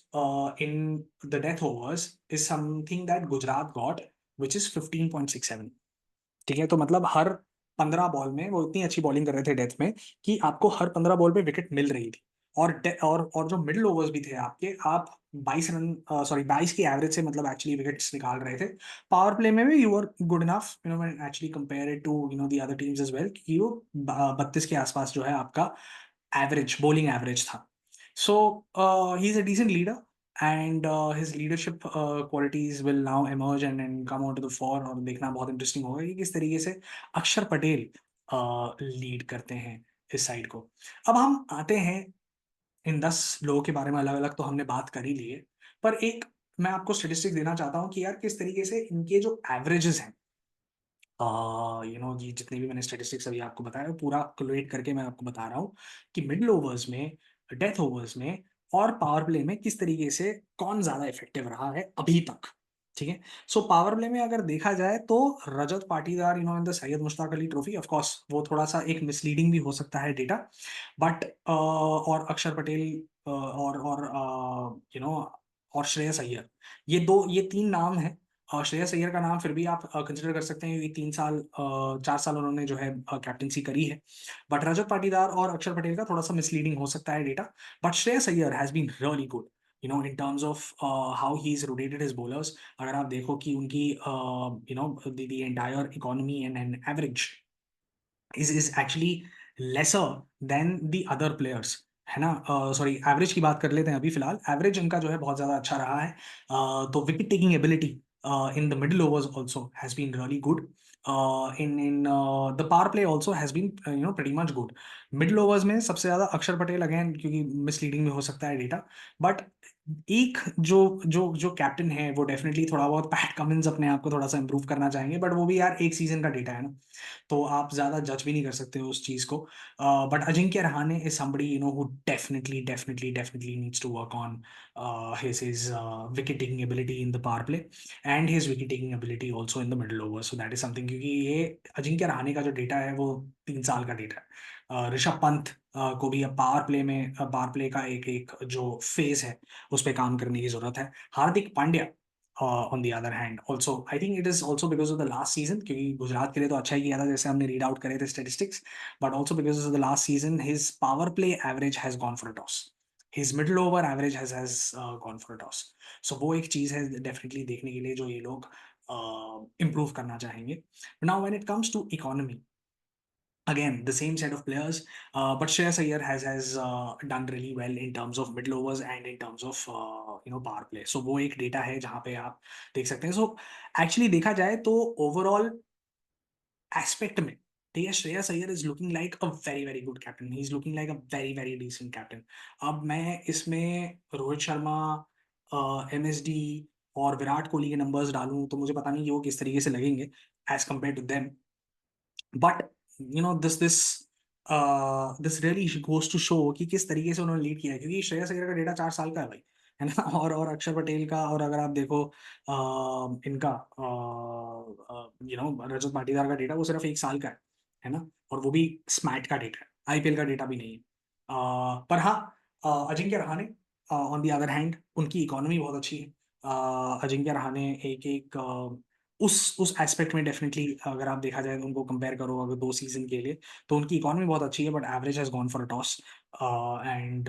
[SPEAKER 1] in the death overs is something that Gujarat got, which is 15.67। ठीक है, तो मतलब हर 15 बॉल में वो इतनी अच्छी बॉलिंग कर रहे थे डेथ में कि आपको हर 15 बॉल पे विकेट मिल रही थी। और जो मिडिल ओवर्स भी थे आपके, आप 22 की एवरेज से मतलब एक्चुअली विकेट्स निकाल रहे थे। पावर प्ले में भी you are good enough, when actually compare it to the other teams as well, कि वो 32 के आसपास जो है आपका एवरेज, बॉलिंग एवरेज था। So he is a decent leader, and his leadership qualities will now emerge and come onto the fore, और देखना बहुत इंटरेस्टिंग होगा कि किस तरीके से अक्षर पटेल लीड करते हैं इस साइड को। अब हम आते हैं इन 10 लोगों के बारे में, अलग अलग तो हमने बात कर ही ली है, पर एक मैं आपको स्टेटिस्टिक देना चाहता हूँ कि यार किस तरीके से इनके जो एवरेजेस हैं, ये जितने भी मैंने स्टेटिस्टिक्स अभी आपको बताया वो पूरा कोलेट करके मैं आपको बता रहा हूँ कि मिडिल ओवर्स में, डेथ ओवर्स में और पावर प्ले में किस तरीके से कौन ज्यादा इफेक्टिव रहा है अभी तक। ठीक है, सो पावर प्ले में अगर देखा जाए तो Rajat Patidar in the Syed Mushtaq Ali trophy, of course वो थोड़ा सा एक मिसलीडिंग भी हो सकता है डेटा, बट और अक्षर पटेल और और श्रेयस अय्यर, ये तीन नाम हैं। श्रेयस अय्यर का नाम फिर भी आप कंसिडर कर सकते हैं, ये 3 साल 4 साल उन्होंने जो है कैप्टनसी करी है। बट रजत पाटीदार और अक्षर पटेल का थोड़ा सा मिसलीडिंग हो सकता है data, but Shreyas Iyer has been really good in terms of how he is rotated his bowlers. अगर आप देखो कि उनकी the entire economy and average is actually lesser than the other players, है ना। सॉरी, एवरेज की बात कर लेते हैं अभी फिलहाल। एवरेज इनका जो है बहुत ज्यादा अच्छा रहा है। तो wicket taking ability in the middle overs also has been really good. In the power play also has been pretty much good. Middle overs में सबसे ज्यादा अक्षर पटेल, अगेन क्योंकि मिसलीडिंग में हो सकता है डेटा, बट एक जो जो जो कैप्टन है वो डेफिनेटली थोड़ा बहुत पैट कमिंस अपने आप को थोड़ा सा इंप्रूव करना चाहेंगे, बट वो भी यार एक सीजन का डेटा है ना, तो आप ज्यादा जज भी नहीं कर सकते हो उस चीज को। But Ajinkya Rahane is somebody who definitely needs to work on his wicket taking ability in the power play and his wicket taking ability also in the middle over, so that is something, क्योंकि ये अजिंक्य रहाणे का जो data है वो 3 साल का data है। ऋषभ पंत को भी अब पावर प्ले का एक एक जो फेज है उस पर काम करने की जरूरत है। Hardik Pandya on the other hand, also I think it is also because of the last season, क्योंकि गुजरात के लिए तो अच्छा ही किया था जैसे हमने रीड आउट करे थे statistics, but also because of the last season his power play average has gone for a toss, his middle over average has gone for a toss। so वो एक चीज है डेफिनेटली देखने के लिए जो ये लोग इम्प्रूव करना चाहेंगे। now when it comes to economy, again the same set of players, but Shreyas Iyer has done really well in terms of middle overs and in terms of power play, so वो एक data है जहाँ पे आप देख सकते हैं। so actually देखा जाए तो ओवरऑल एस्पेक्ट में, ठीक है, Shreyas Iyer is looking like a very very good captain, he is looking like a very very decent captain. अब मैं इसमें रोहित शर्मा, एमएसडी और विराट कोहली के नंबर्स डालूं तो मुझे पता नहीं कि वो किस तरीके से लगेंगे as compare to them, but this really goes to show कि किस तरीके से उन्होंने लीड किया है, क्योंकि श्रेयस अय्यर का डेटा 4 साल का है भाई, है ना। और अक्षर पटेल का, और अगर आप देखो इनका रजत पाटीदार का डेटा वो सिर्फ 1 साल का है ना, और वो भी स्मैट का डेटा है, आईपीएल का डेटा भी नहीं है। पर हाँ, Ajinkya Rahane on the other hand उनकी इकोनॉमी बहुत अच्छी है। अजिंक्य रहाणे एक एक उस एस्पेक्ट में डेफिनेटली अगर आप देखा जाए तो उनको कंपेयर करो अगर 2 सीजन के लिए, तो उनकी इकोनॉमी बहुत अच्छी है, but average has gone for a toss. And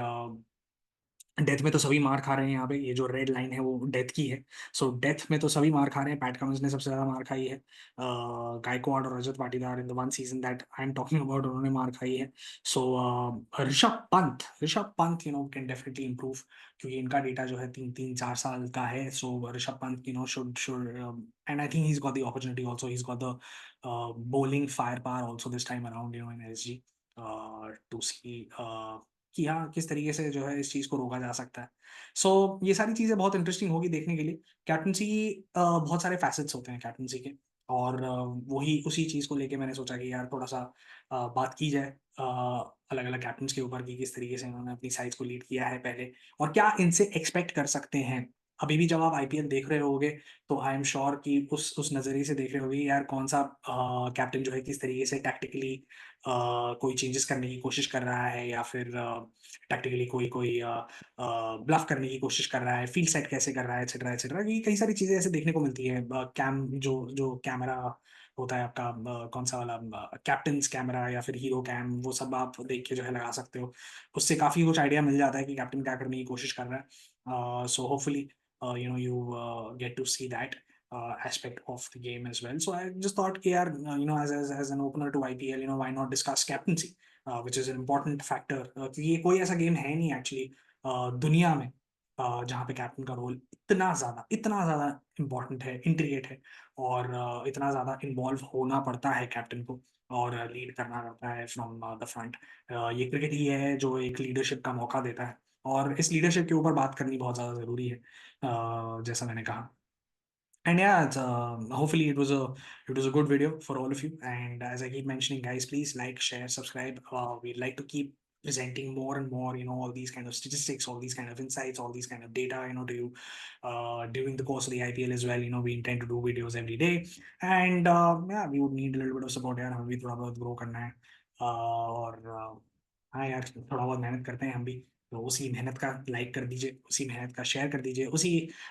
[SPEAKER 1] death में तो सभी मार खा रहे हैं यहाँ पे, ये जो रेड लाइन है वो डेथ की है। सो डेथ में तो सभी मार खा रहे हैं, पैट कमिंस ने सबसे ज़्यादा मार खाई है। गायकवाड और Rajat Patidar in the one season that I am talking about, उन्होंने मार खाई है। So Rishabh Pant can definitely improve, क्योंकि इनका डेटा जो है 3-4 साल का है। So Rishabh Pant should and I think he is got the opportunity also, he is got the bowling firepower also this time around in SG, to see कि हाँ किस तरीके से जो है इस चीज़ को रोका जा सकता है। सो ये सारी चीज़ें बहुत इंटरेस्टिंग होगी देखने के लिए। कैप्टनसी बहुत सारे फैसेट्स होते हैं कैप्टनसी के, और वही उसी चीज़ को लेके मैंने सोचा कि यार थोड़ा-सा बात की जाए अलग-अलग कैप्टन्स के ऊपर कि किस तरीके से इन्होंने अपनी साइड को लीड किया है पहले, और क्या इनसे एक्सपेक्ट कर सकते हैं। अभी भी जब आप आईपीएल देख रहे होगे तो आई एम श्योर कि उस नज़रिए से देख रहे होगे यार कौन-सा कैप्टन जो है किस तरीके से टैक्टिकली कोई चेंजेस करने की कोशिश कर रहा है, या फिर टैक्टिकली कोई कोई ब्लफ करने की कोशिश कर रहा है, फील्ड सेट कैसे कर रहा है, एटसेट्रा एटसेट्रा। ये कई सारी चीज़ें ऐसे देखने को मिलती है। कैम जो जो कैमरा होता है आपका, कौन सा वाला, कैप्टन्स कैमरा या फिर हीरो कैम, वो सब आप देख के जो है लगा सकते हो। उससे काफ़ी कुछ आइडिया मिल जाता है कि कैप्टन क्या करने की कोशिश कर रहा है। So hopefully you get to see that aspect of the game as well. So I just thought कि यार as an opener to IPL, why not discuss captaincy, which is an important factor, क्योंकि ये कोई ऐसा game है नहीं actually दुनिया में जहाँ पे कैप्टन का रोल इतना ज़्यादा इम्पोर्टेंट है, इंट्रिकेट है, और इतना ज़्यादा इन्वॉल्व होना पड़ता है कैप्टन को, और लीड करना पड़ता है फ्रॉम द फ्रंट। ये क्रिकेट ही है जो एक लीडरशिप का मौका देता है, और इस लीडरशिप के ऊपर बात करनी बहुत ज़्यादा ज़रूरी है, जैसा मैंने कहा। And yeah, hopefully it was a good video for all of you. And as I keep mentioning, guys, please like, share, subscribe. We'd like to keep presenting more and more, all these kind of statistics, all these kind of insights, all these kind of data, to you during the course of the IPL as well. We intend to do videos every day, and yeah, we would need a little bit of support यार, हमें भी थोड़ा बहुत grow करना है, और हाँ यार थोड़ा बहुत मेहनत करते हैं हम भी। तो उसी मेहनत का लाइक कर दीजिए, उसी मेहनत का शेयर कर दीजिए, उसी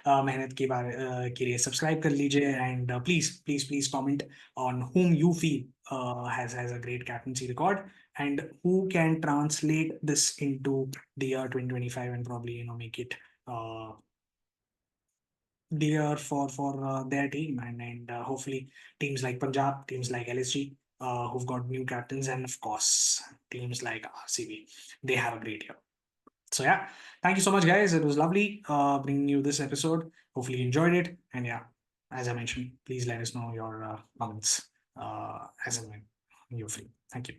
[SPEAKER 1] मेहनत के लिए सब्सक्राइब कर लीजिए, and please please please comment on whom you feel has a great captaincy record, and who can translate this into the year 2025 and probably make it uh, the year for their team, and hopefully teams like Punjab, teams like LSG, who've got new captains, and of course teams like RCB, they have a great year. So yeah, thank you so much, guys. It was lovely bringing you this episode. Hopefully you enjoyed it. And yeah, as I mentioned, please let us know your comments as and when you're free. Thank you.